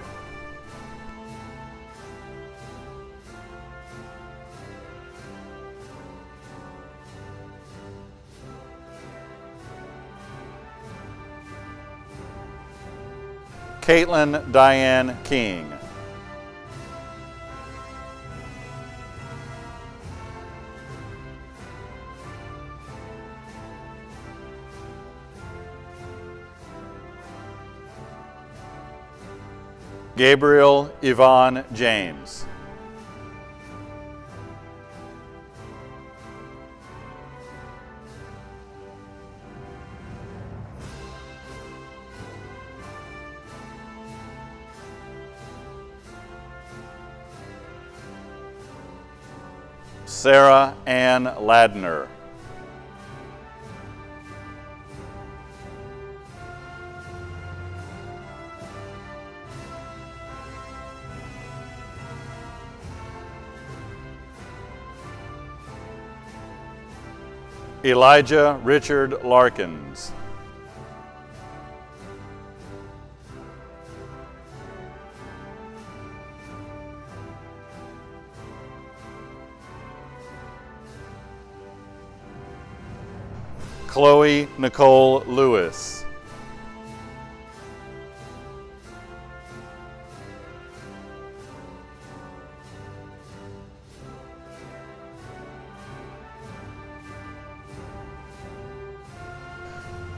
Caitlin Diane King. Gabriel Yvonne James. Sarah Ann Ladner. Elijah Richard Larkins. Chloe Nicole Lewis.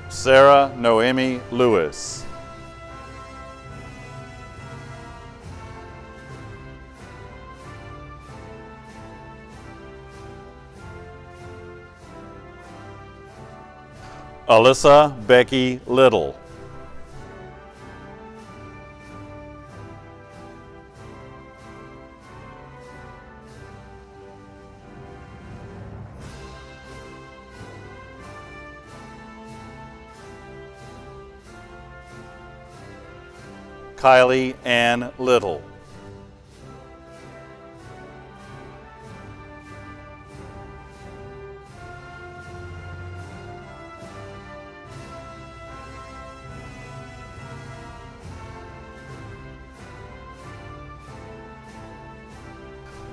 Sarah Noemi Lewis. Alyssa Becky Little. Kylie Ann Little.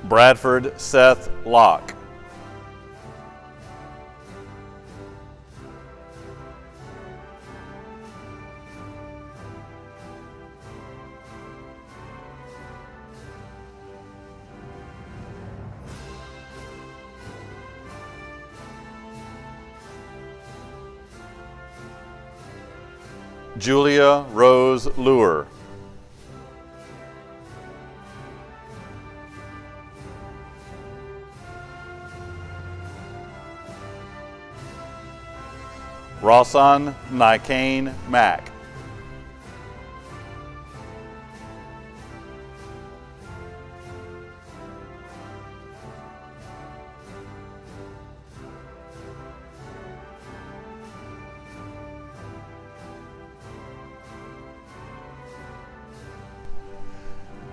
Bradford Seth Locke. Julia Rose Lure. Rawson Nikane Mack.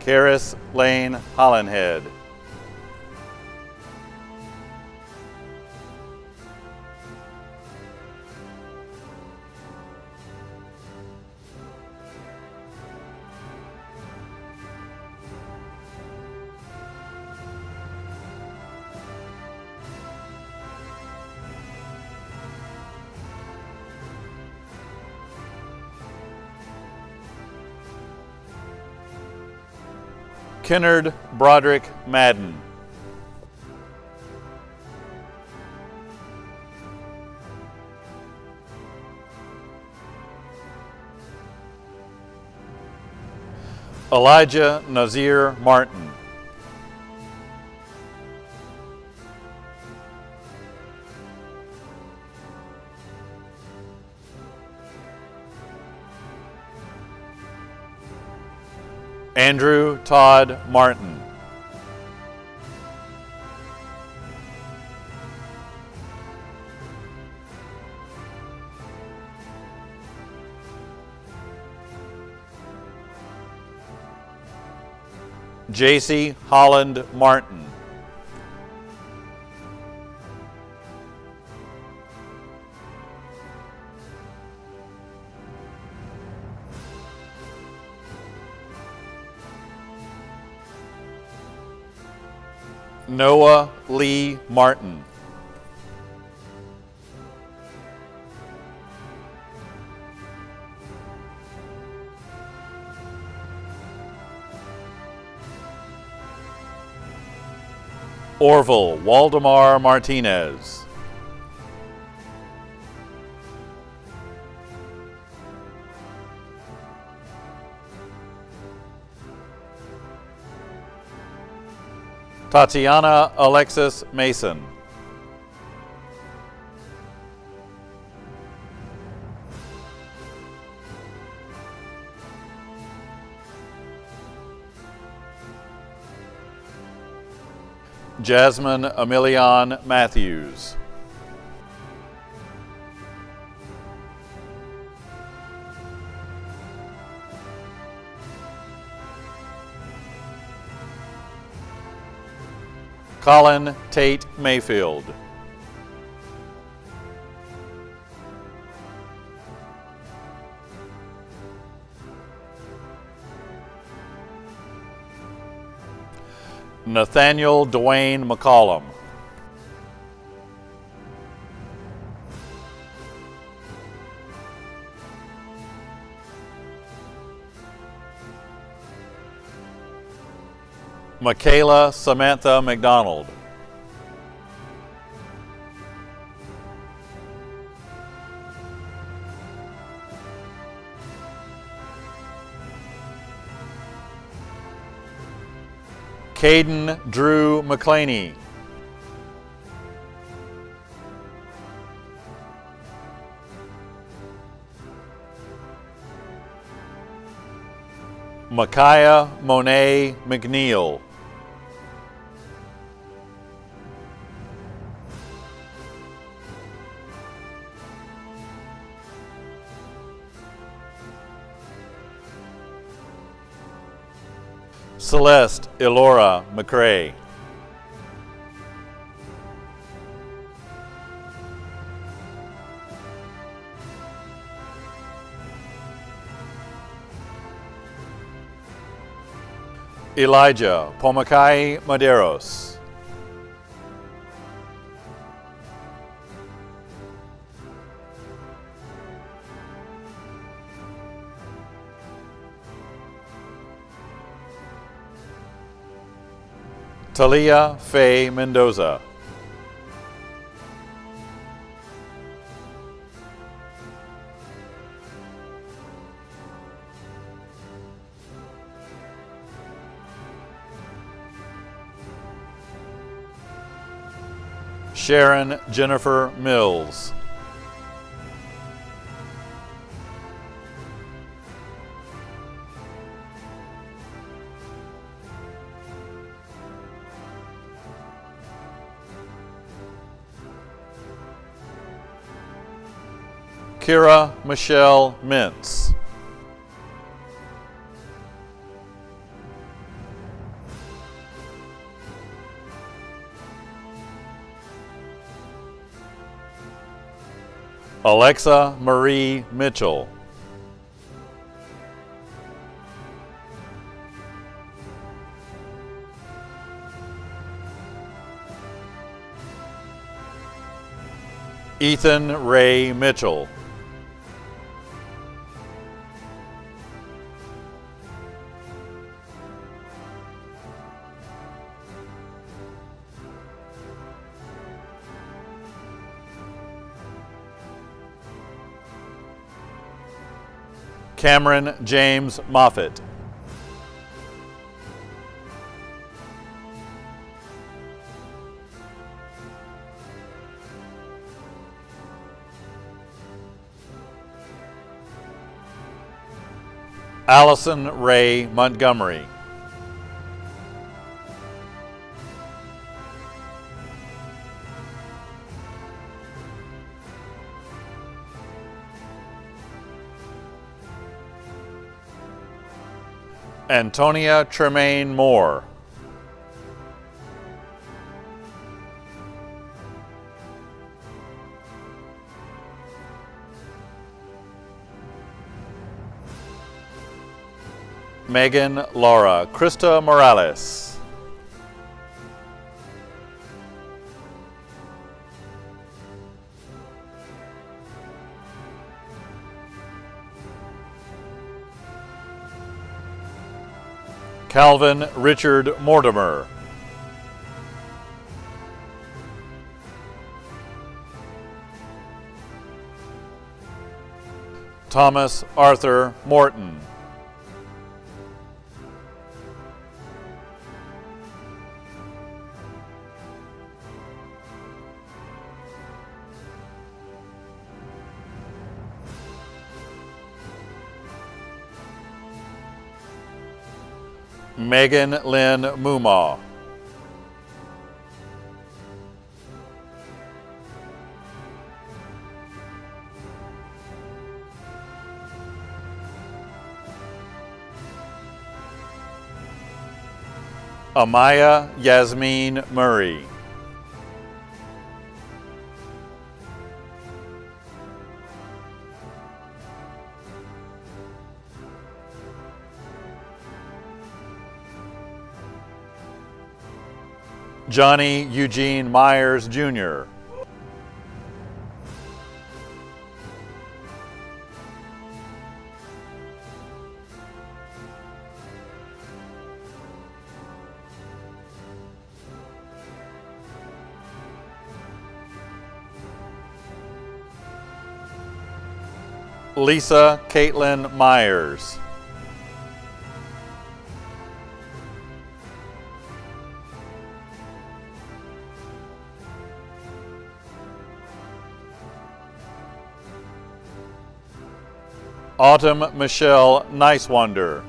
Karis Lane Hollenhead. Kennard Broderick Madden. Elijah Nazir Martin. Andrew Todd Martin. JC Holland Martin. Noah Lee Martin. Orville Waldemar Martinez. Tatiana Alexis Mason. Jasmine Emilion Matthews. Colin Tate Mayfield. Nathaniel Dwayne McCollum. Michaela Samantha McDonald. Caden Drew McClaney. Micaiah Monet McNeil. Celeste Elora McCrae. Elijah Pomakai Maderos. Talia Faye Mendoza. Sharon Jennifer Mills. Kira Michelle Mintz. Alexa Marie Mitchell. Ethan Ray Mitchell. Cameron James Moffitt. Allison Ray Montgomery. Antonia Tremaine Moore. Megan Laura Krista Morales. Calvin Richard Mortimer. Thomas Arthur Morton. Megan Lynn Mumaw. Amaya Yasmin Murray. Johnny Eugene Myers, Jr. Lisa Caitlin Myers. Autumn Michelle Nicewonder.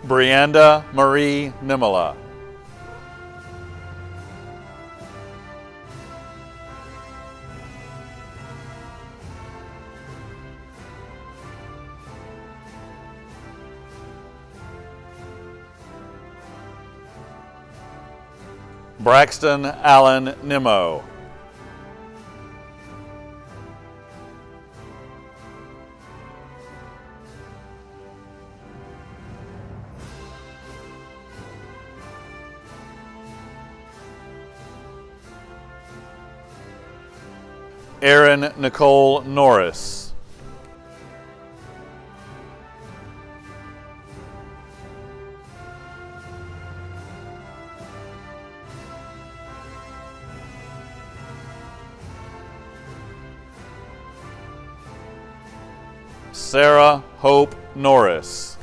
Brianda Marie Nimala. Braxton Allen Nimmo. Erin Nicole Norris. Sarah Hope Norris.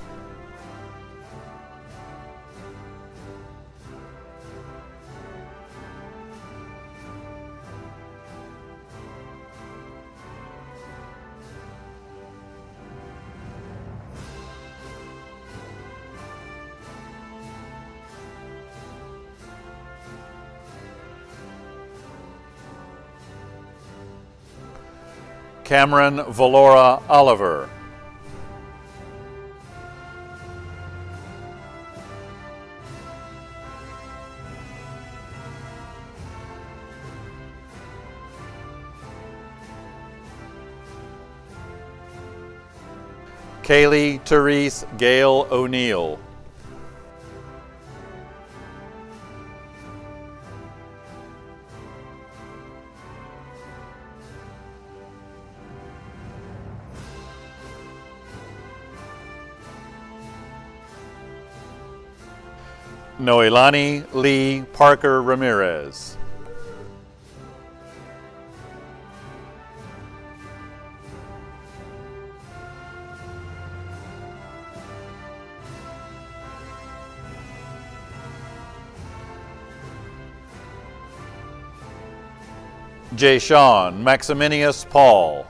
Cameron Valora Oliver. Kaylee Therese Gale O'Neill. Noelani Lee Parker Ramirez. Jayshawn Maximinius Paul.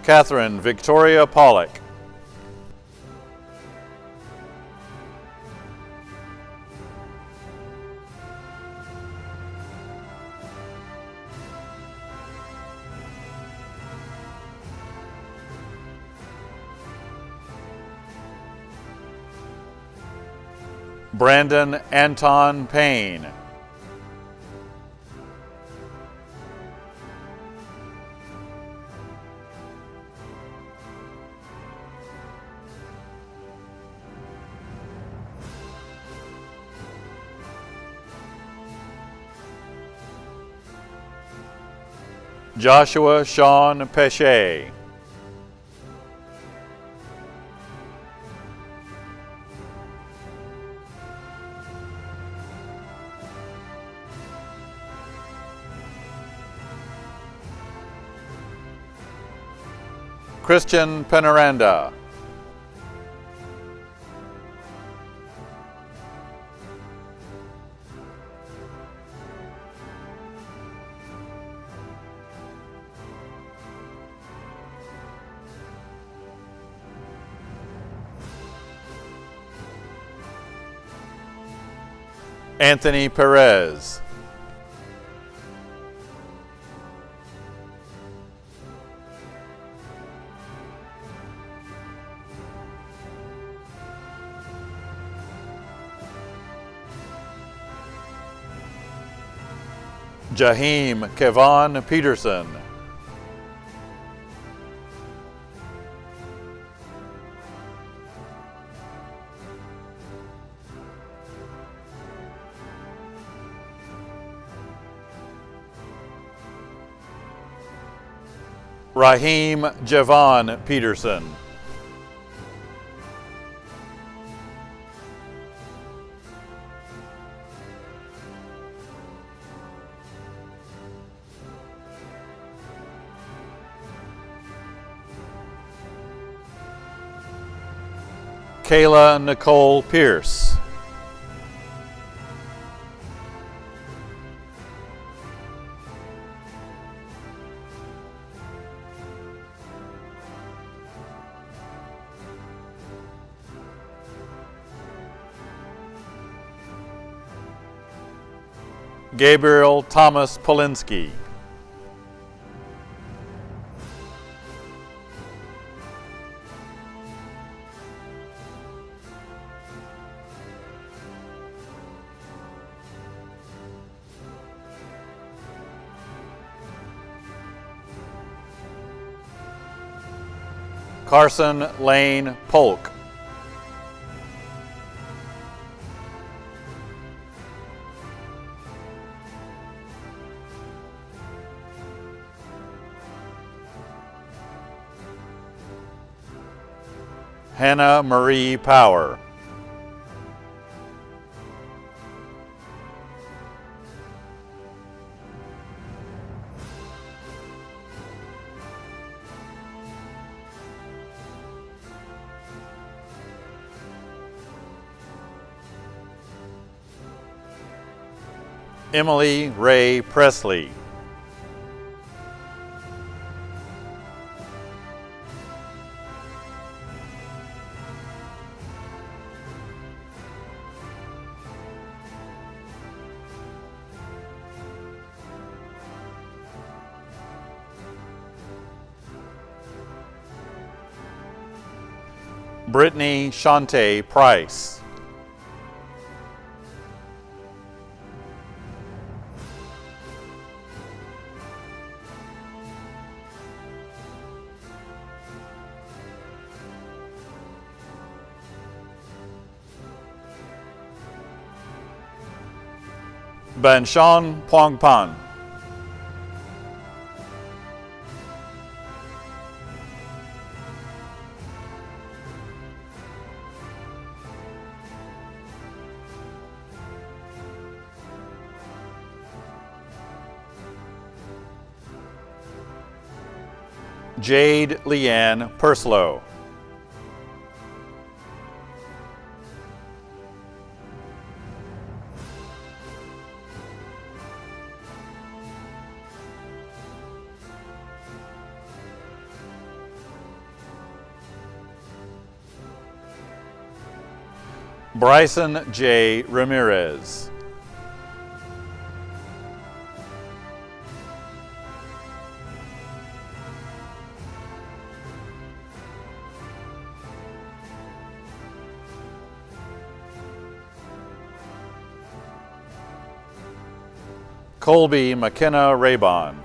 Catherine Victoria Pollock. Brandon Anton Payne. Joshua Sean Pesce. Christian Penaranda. Anthony Perez. Jaheim Kevon Peterson. Raheem Javon Peterson. Kayla Nicole Pierce. Gabriel Thomas Polinsky. Carson Lane Polk. Hannah Marie Power. Emily Ray Presley. Brittany Shante Price. Banshan Pongpan. Jade Leanne Perslow. Bryson J. Ramirez. Colby McKenna Raybon.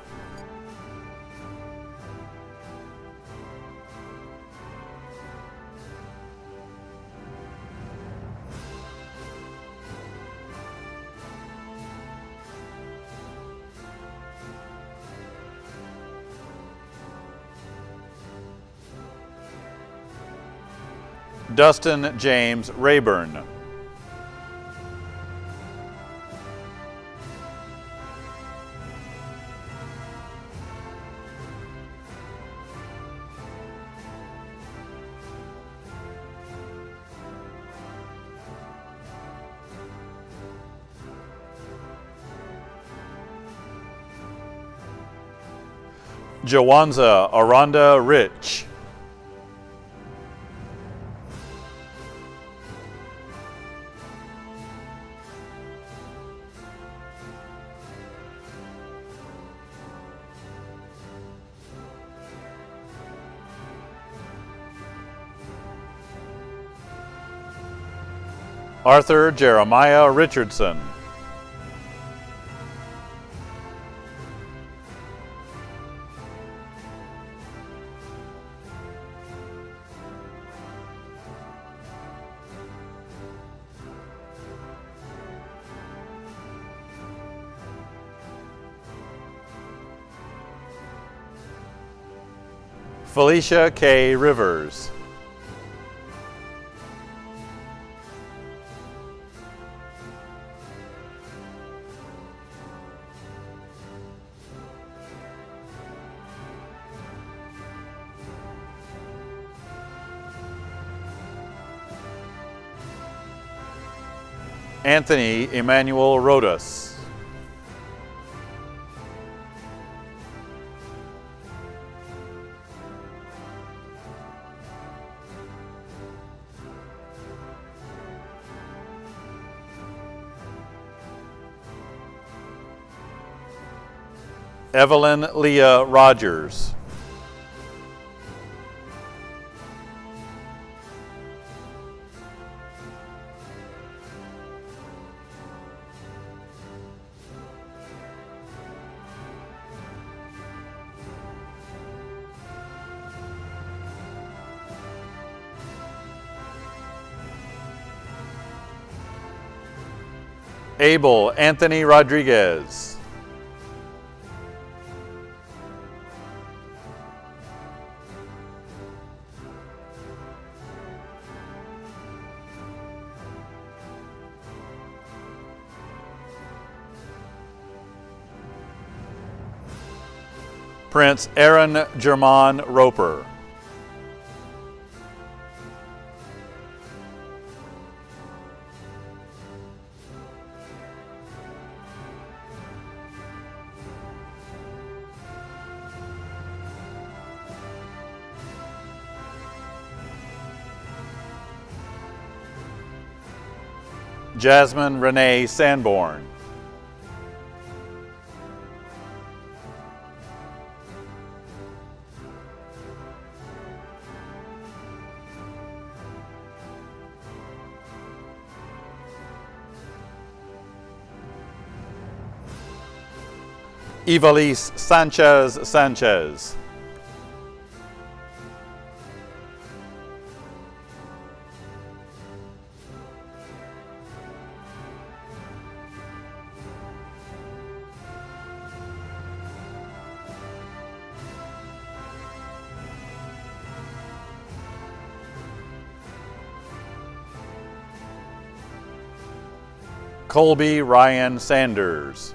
Dustin James Rayburn. Jawanza Aranda Rich. Arthur Jeremiah Richardson. Felicia K. Rivers. Anthony Emmanuel Rodas. Evelyn Leah Rogers. Abel Anthony Rodriguez. Prince Aaron German Roper. Jasmine Renee Sanborn. Ivalise Sanchez. Colby Ryan Sanders.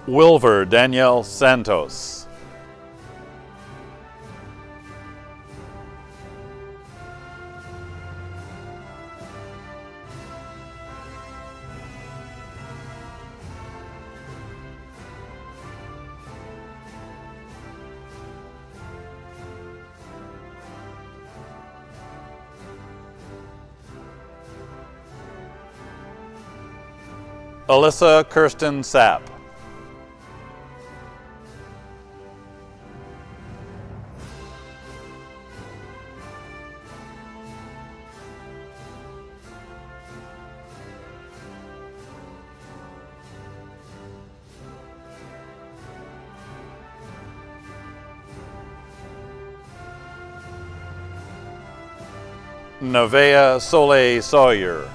Wilver Danielle Santos. Alyssa Kirsten Sapp. Nevaeh Soleil Sawyer.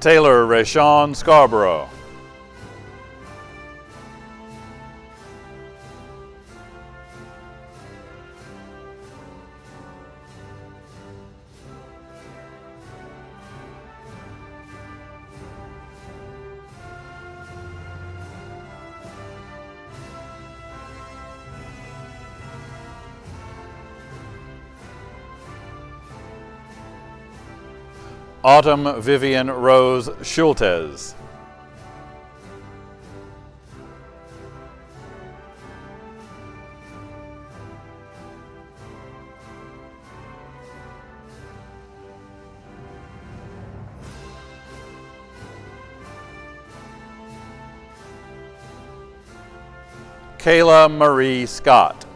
Taylor Rashawn Scarborough. Autumn Vivian Rose Schultes. Kayla Marie Scott.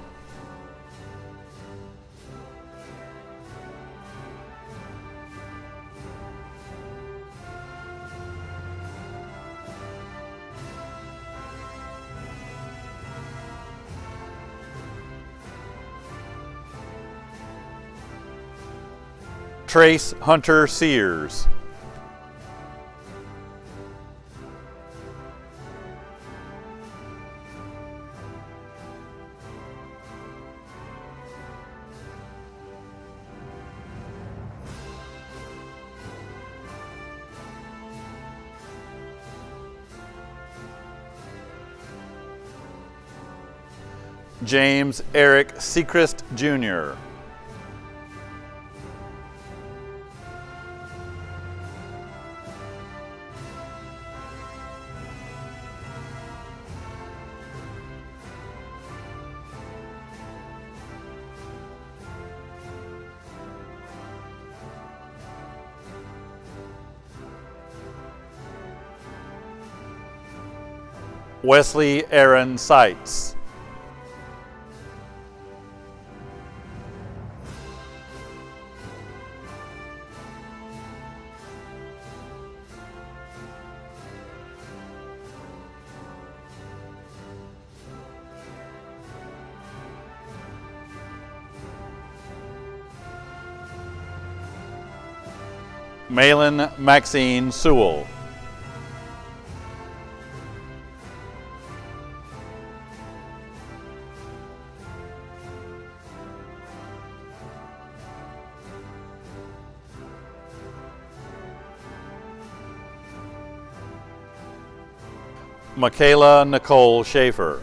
Trace Hunter Sears. James Eric Sechrist Jr. Wesley Aaron Seitz. Malin Maxine Sewell. Michaela Nicole Schaefer.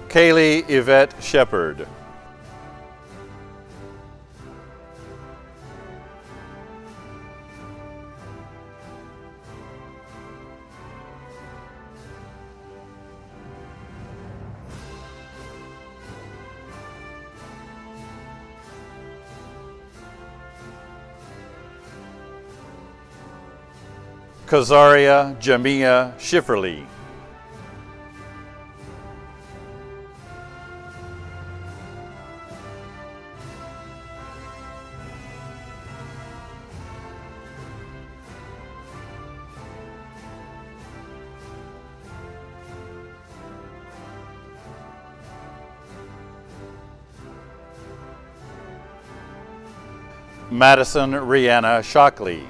Kaylee Yvette Shepard. Kazaria Jamia Schifferly. Madison Rihanna Shockley.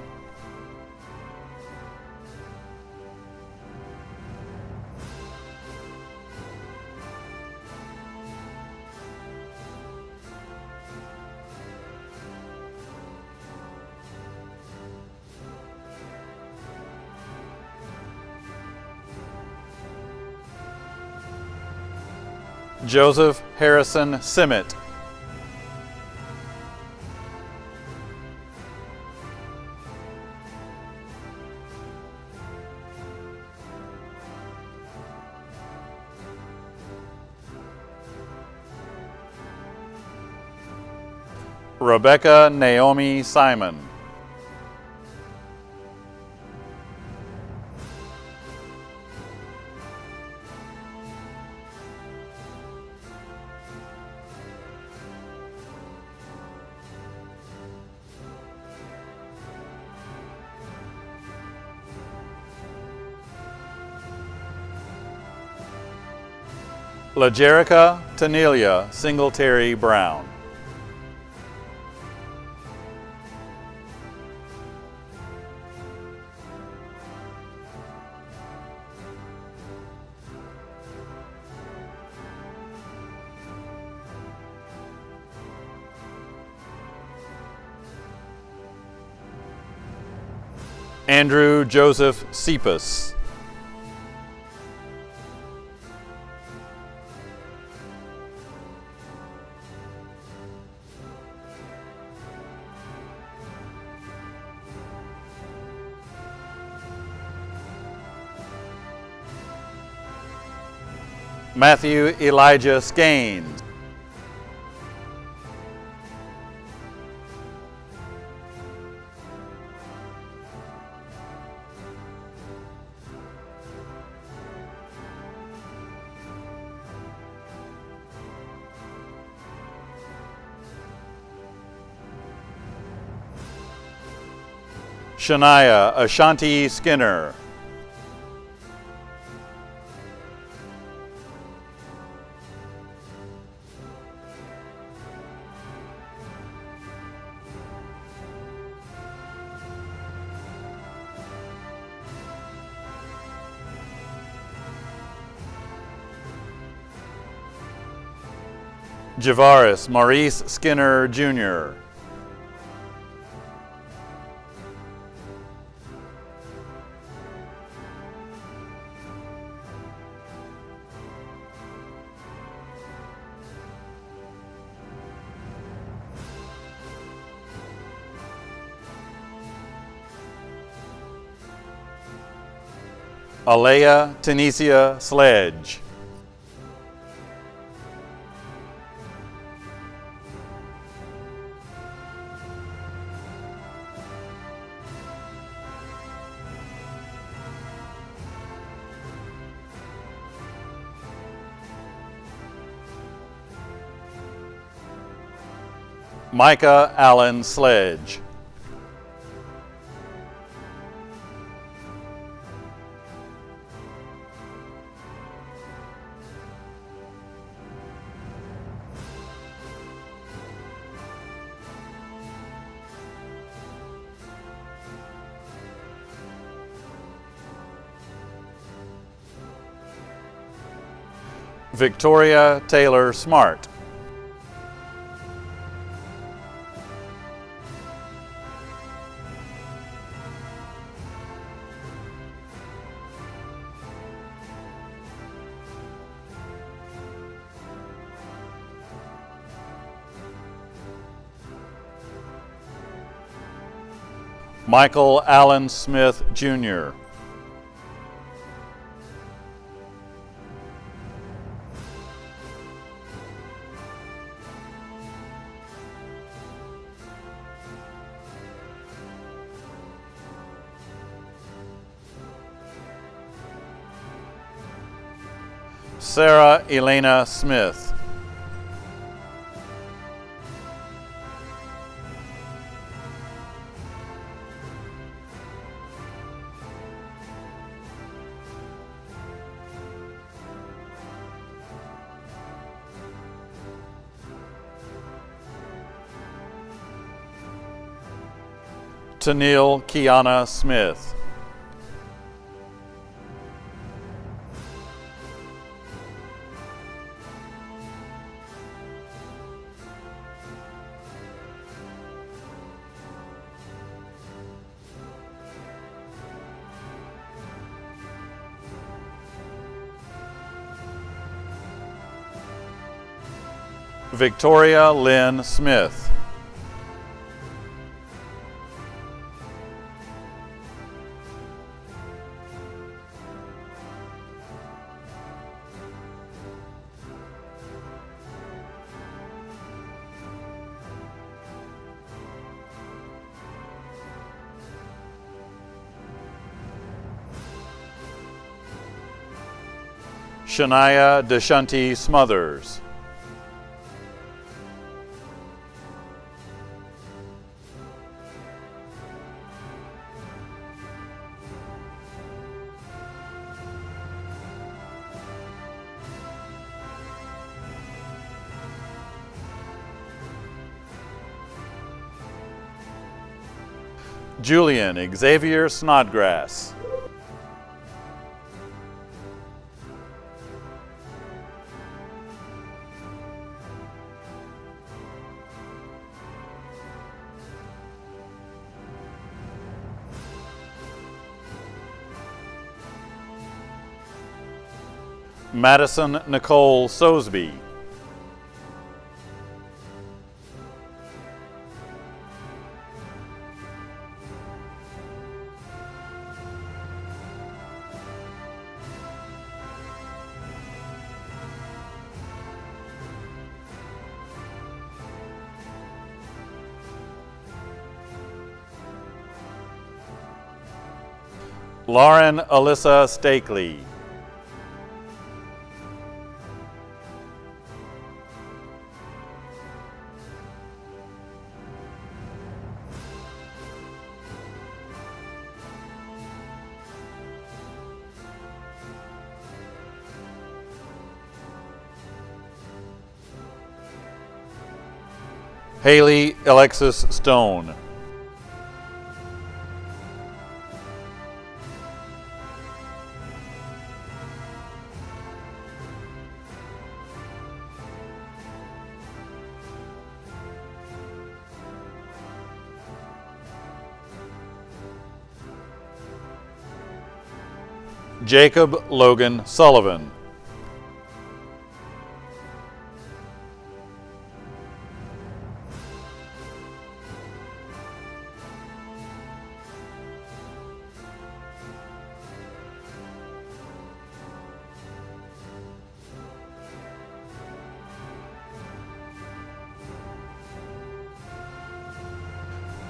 Joseph Harrison Simmet. Rebecca Naomi Simon. LaJerica Tanelia Singletary Brown. Andrew Joseph Cephas. Matthew Elijah Scaines. Shania Ashanti Skinner. Javaris Maurice Skinner, Jr. Alea Tanesia Sledge. Micah Allen Sledge. Victoria Taylor Smart. Michael Allen Smith, Jr. Sarah Elena Smith. Tanil Kiana Smith. Victoria Lynn Smith. Shania Deshanti Smothers. Julian Xavier Snodgrass. Madison Nicole Sosby. Lauren Alyssa Stakely. Haley Alexis Stone. Jacob Logan Sullivan.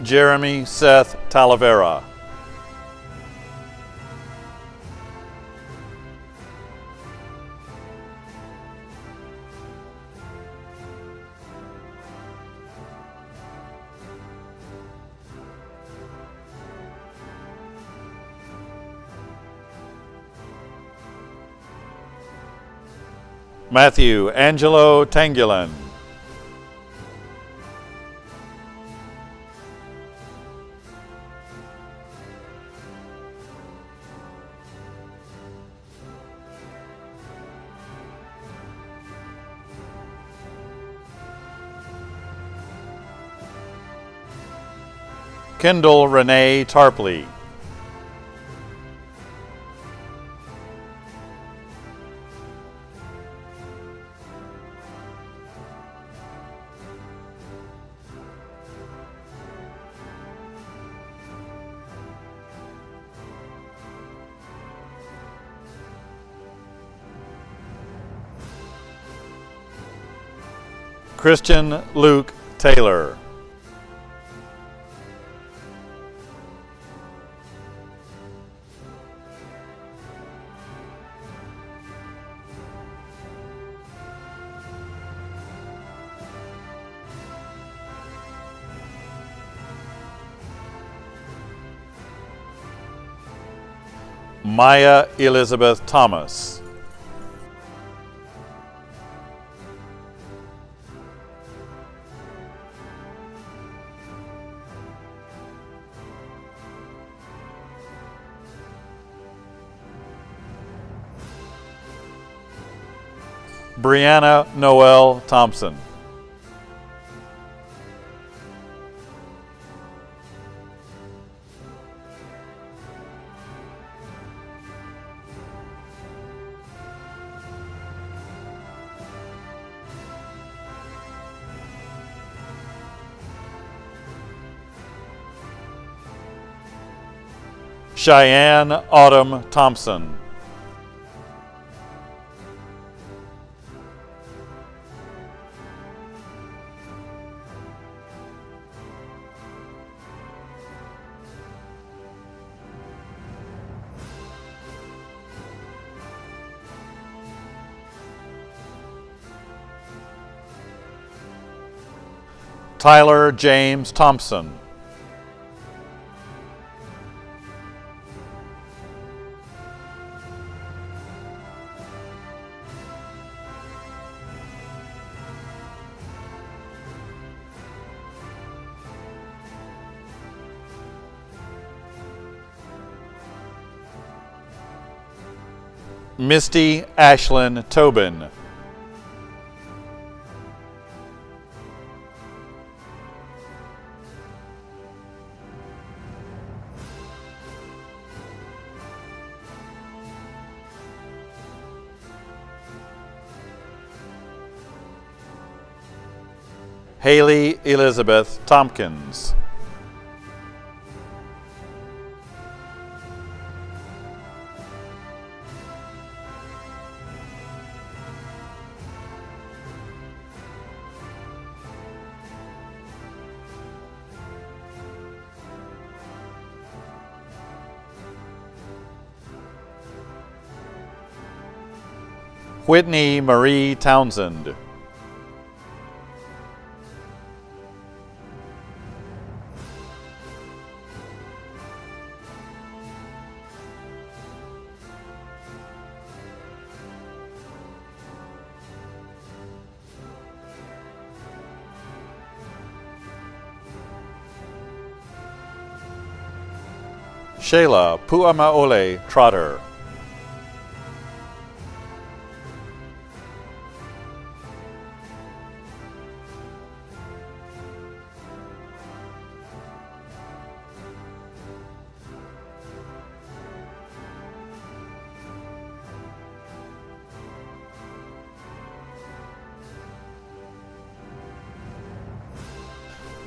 Jeremy Seth Talavera. Matthew Angelo Tangulan. Kendall Renee Tarpley. Christian Luke Taylor. Maya Elizabeth Thomas. Brianna Noel Thompson. Cheyenne Autumn Thompson. Tyler James Thompson. Misty Ashlyn Tobin. Haley Elizabeth Tompkins. Whitney Marie Townsend. Shayla Puamaole Trotter.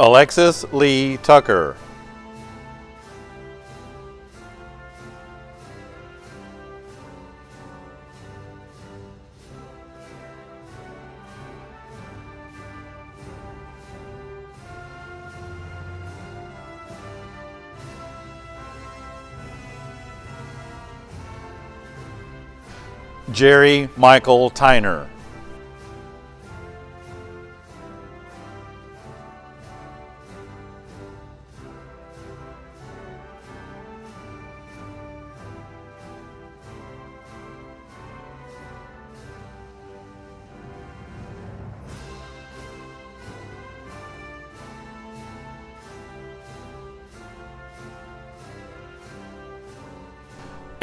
Alexis Lee Tucker. Jerry Michael Tyner.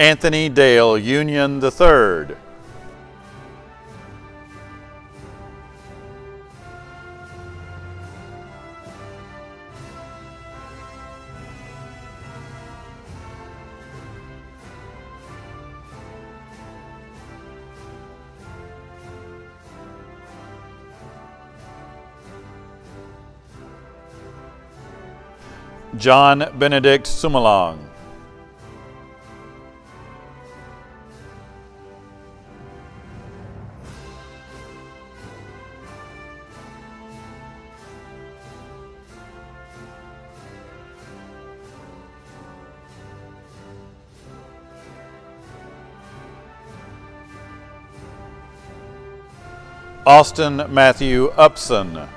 Anthony Dale Union III. John Benedict Sumalong. Austin Matthew Upson.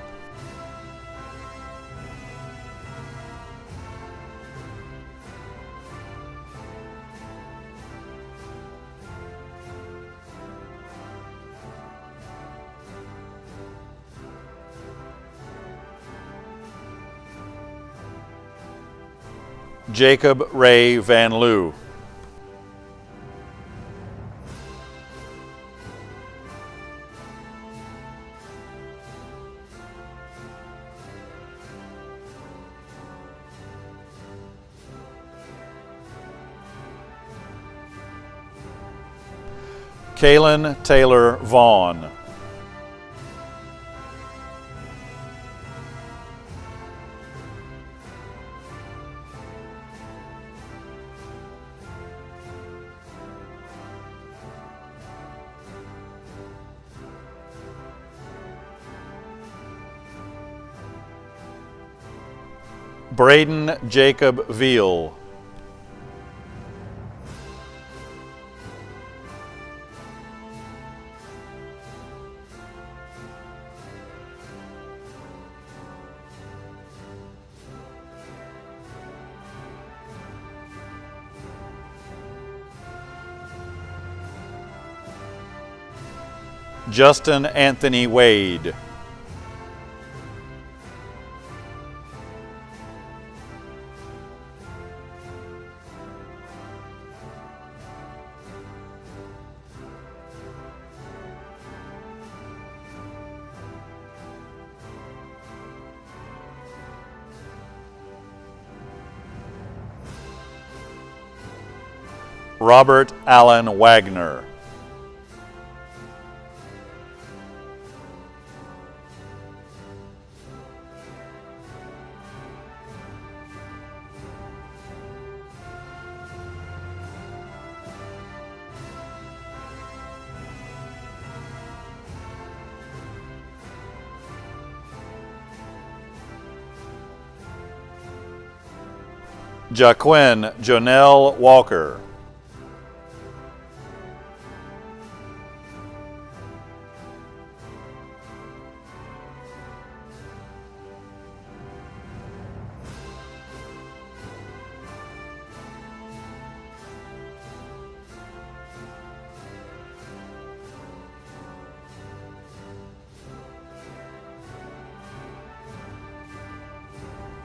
Jacob Ray Van Loo. Kaylin Taylor Vaughn. Braden Jacob Veal. Justin Anthony Wade. Robert Allen Wagner. Jaquin Jonell Walker.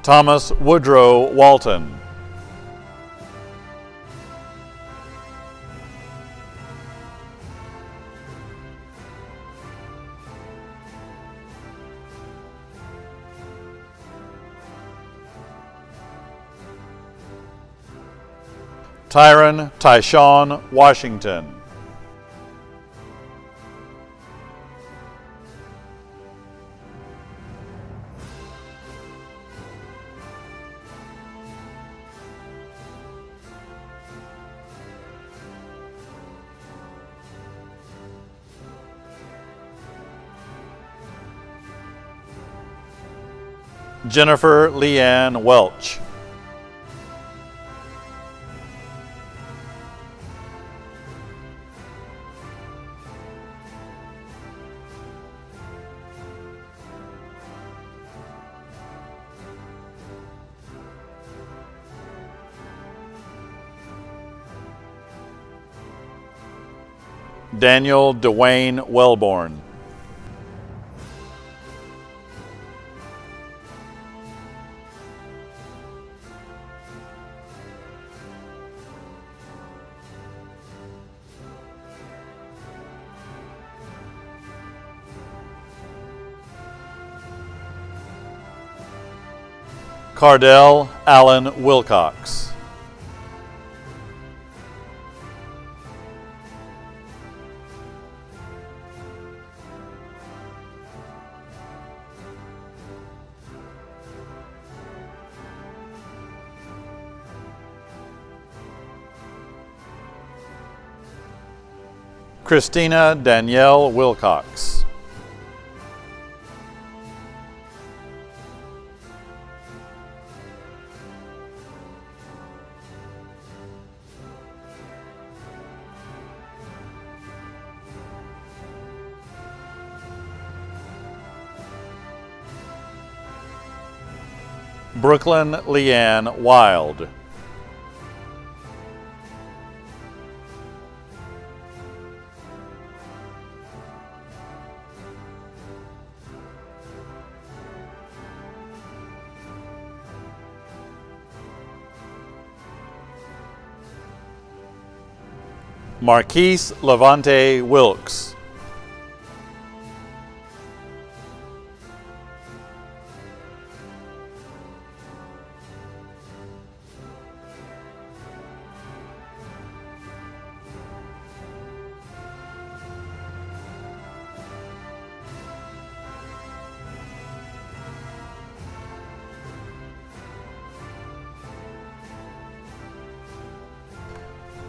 Thomas Woodrow Walton. Tyron Tyshawn Washington. Jennifer Leanne Welch. Daniel Dwayne Wellborn. Cardell Allen Wilcox. Christina Danielle Wilcox. Brooklyn Leanne Wild. Marquise Levante Wilkes.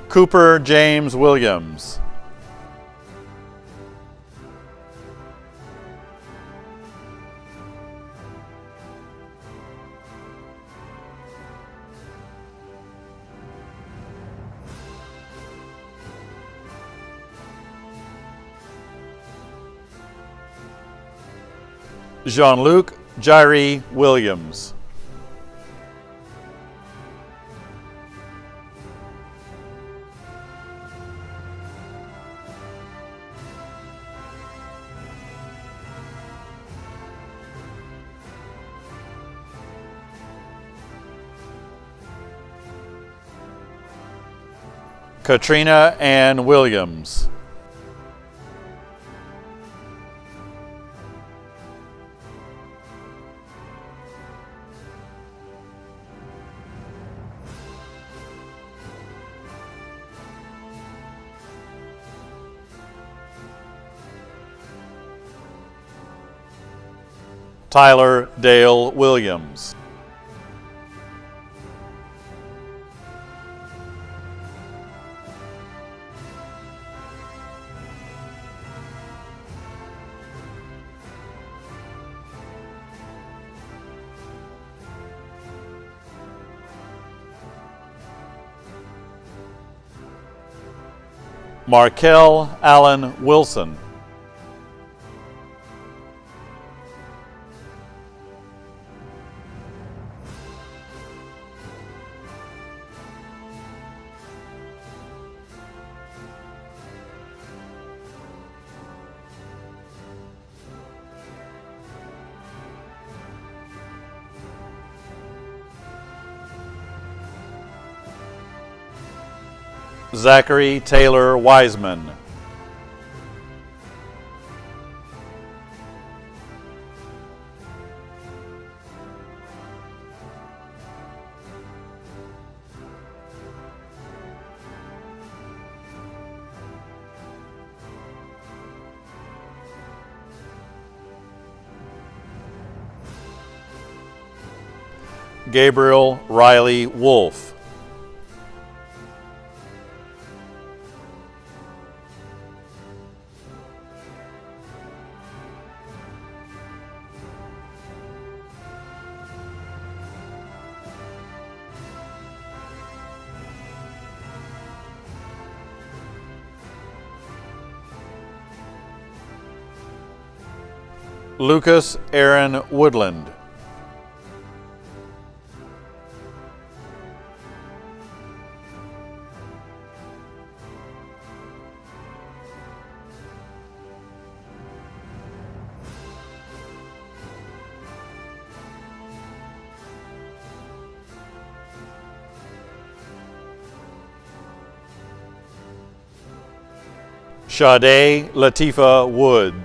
Cooper James Williams. Jean-Luc Jairi Williams. Katrina Ann Williams. Tyler Dale Williams. Markel Allen Wilson. Zachary Taylor Wiseman. Gabriel Riley Wolf. Lucas Aaron Woodland. Sade Latifa Wood.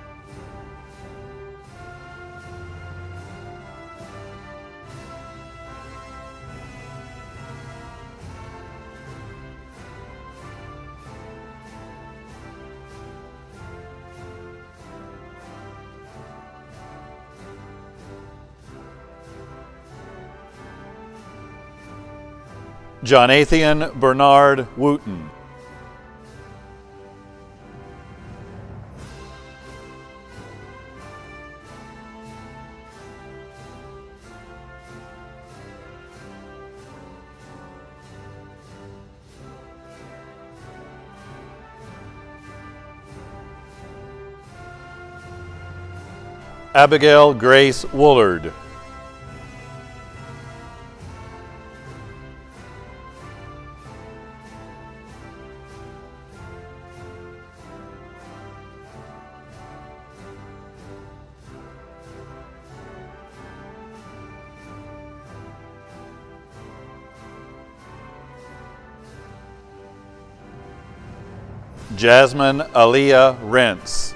Jonathan Bernard Wooten. Abigail Grace Woolard. Jasmine Aaliyah Rentz.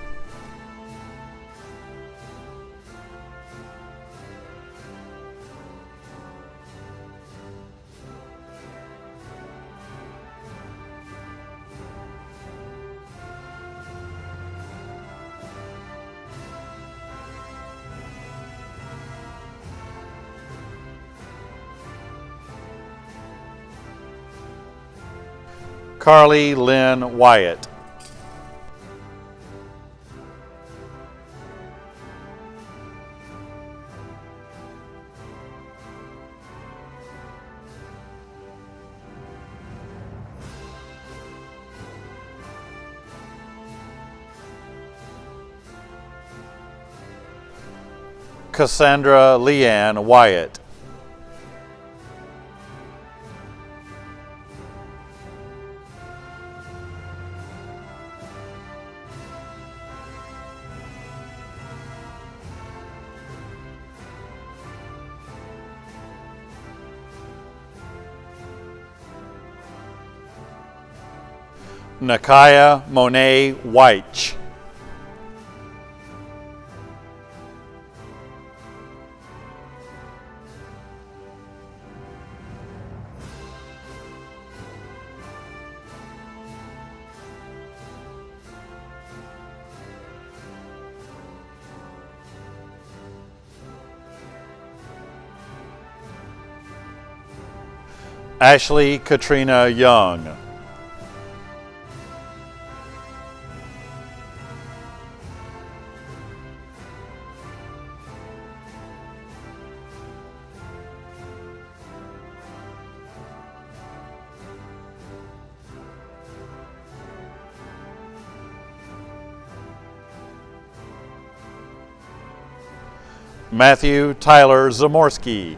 Carly Lynn Wyatt. Cassandra Leanne Wyatt. Nakaya Monet Weich. Ashley Katrina Young. Matthew Tyler Zamorski.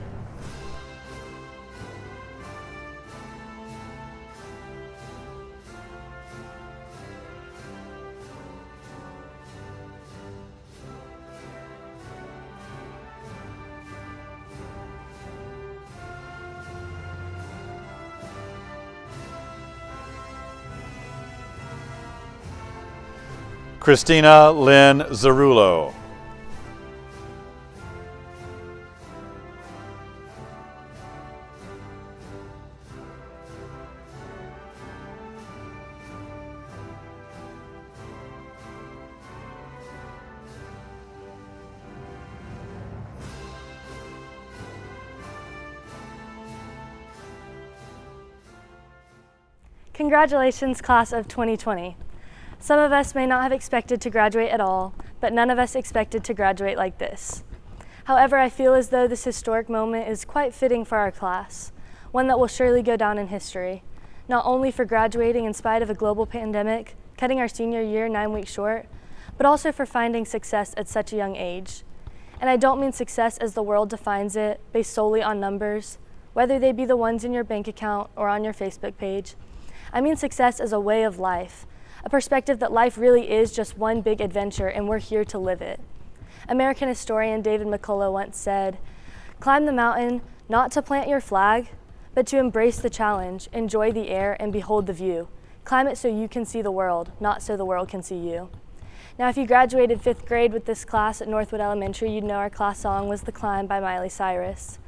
Christina Lynn Zarulo. Congratulations, class of 2020. Some of us may not have expected to graduate at all, but none of us expected to graduate like this. However, I feel as though this historic moment is quite fitting for our class, one that will surely go down in history, not only for graduating in spite of a global pandemic, cutting our senior year 9 weeks short, but also for finding success at such a young age. And I don't mean success as the world defines it, based solely on numbers, whether they be the ones in your bank account or on your Facebook page. I mean success as a way of life, a perspective that life really is just one big adventure and we're here to live it. American historian David McCullough once said, "Climb the mountain not to plant your flag, but to embrace the challenge, enjoy the air, and behold the view. Climb it so you can see the world, not so the world can see you." Now, if you graduated 5th grade with this class at Northwood Elementary, you'd know our class song was "The Climb" by Miley Cyrus.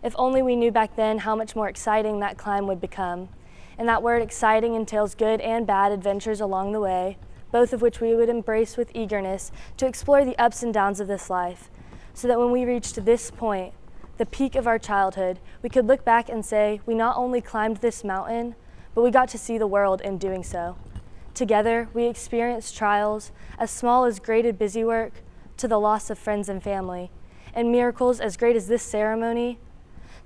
If only we knew back then how much more exciting that climb would become. And that word exciting entails good and bad adventures along the way, both of which we would embrace with eagerness to explore the ups and downs of this life, so that when we reached this point, the peak of our childhood, we could look back and say we not only climbed this mountain, but we got to see the world in doing so. Together, we experienced trials as small as graded busy work to the loss of friends and family, and miracles as great as this ceremony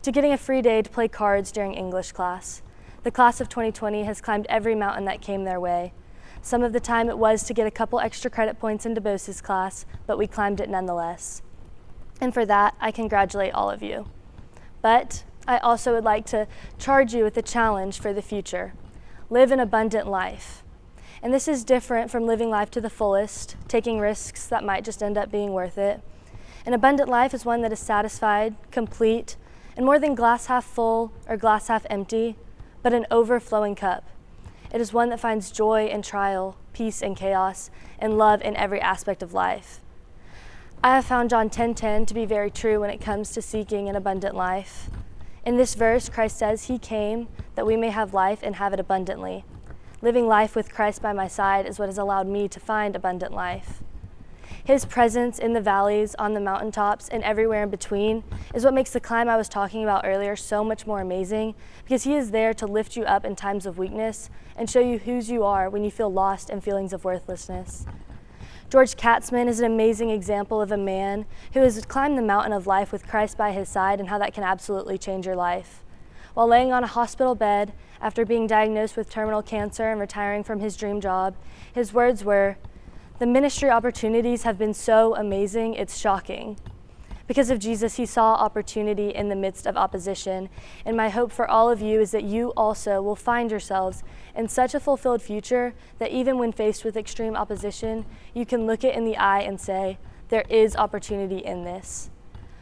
to getting a free day to play cards during English class. The class of 2020 has climbed every mountain that came their way. Some of the time it was to get a couple extra credit points into Bose's class, but we climbed it nonetheless. And for that, I congratulate all of you. But I also would like to charge you with a challenge for the future. Live an abundant life. And this is different from living life to the fullest, taking risks that might just end up being worth it. An abundant life is one that is satisfied, complete, and more than glass half full or glass half empty, but an overflowing cup. It is one that finds joy in trial, peace in chaos, and love in every aspect of life. I have found John 10:10 to be very true when it comes to seeking an abundant life. In this verse, Christ says he came that we may have life and have it abundantly. Living life with Christ by my side is what has allowed me to find abundant life. His presence in the valleys, on the mountaintops, and everywhere in between is what makes the climb I was talking about earlier so much more amazing, because he is there to lift you up in times of weakness and show you whose you are when you feel lost and feelings of worthlessness. George Katzman is an amazing example of a man who has climbed the mountain of life with Christ by his side and how that can absolutely change your life. While laying on a hospital bed after being diagnosed with terminal cancer and retiring from his dream job, his words were, "The ministry opportunities have been so amazing, it's shocking." Because of Jesus, he saw opportunity in the midst of opposition, and my hope for all of you is that you also will find yourselves in such a fulfilled future that even when faced with extreme opposition, you can look it in the eye and say, there is opportunity in this.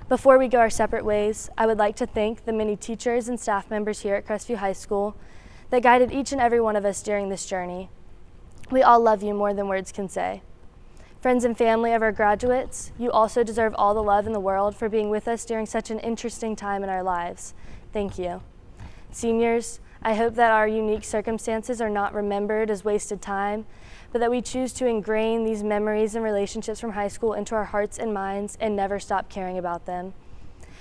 Before we go our separate ways, I would like to thank the many teachers and staff members here at Crestview High School that guided each and every one of us during this journey. We all love you more than words can say. Friends and family of our graduates, you also deserve all the love in the world for being with us during such an interesting time in our lives. Thank you. Seniors, I hope that our unique circumstances are not remembered as wasted time, but that we choose to ingrain these memories and relationships from high school into our hearts and minds and never stop caring about them.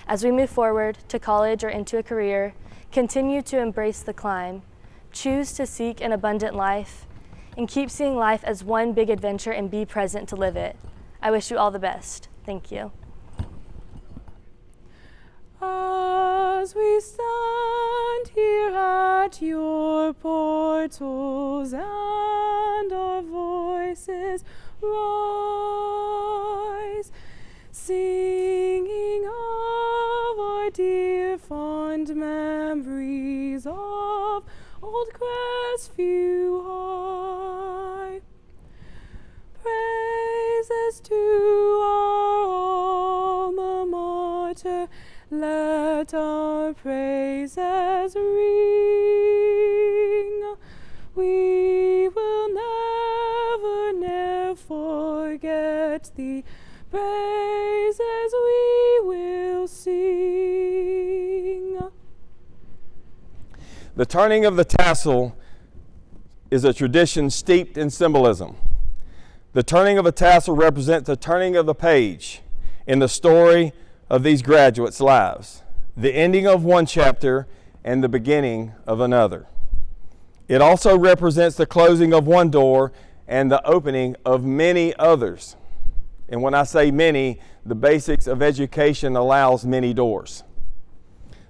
As we move forward to college or into a career, continue to embrace the climb, choose to seek an abundant life, and keep seeing life as one big adventure and be present to live it. I wish you all the best. Thank you. As we stand here at your portals and our voices rise, singing of our dear fond memories of old Crestview High. Praises to our alma mater, let our praises ring. We will never forget the praises we will sing. The turning of the tassel is a tradition steeped in symbolism. The turning of a tassel represents the turning of the page in the story of these graduates' lives, the ending of one chapter and the beginning of another. It also represents the closing of one door and the opening of many others. And when I say many, the basics of education allows many doors.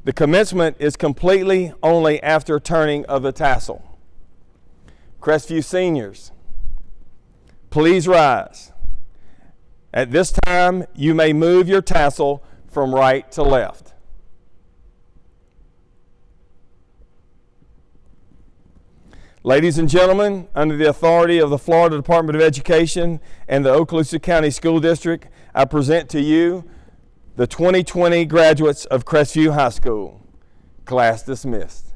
The commencement is completely only after turning of the tassel. Crestview seniors, please rise. At this time, you may move your tassel from right to left. Ladies and gentlemen, under the authority of the Florida Department of Education and the Okaloosa County School District, I present to you the 2020 graduates of Crestview High School. Class dismissed.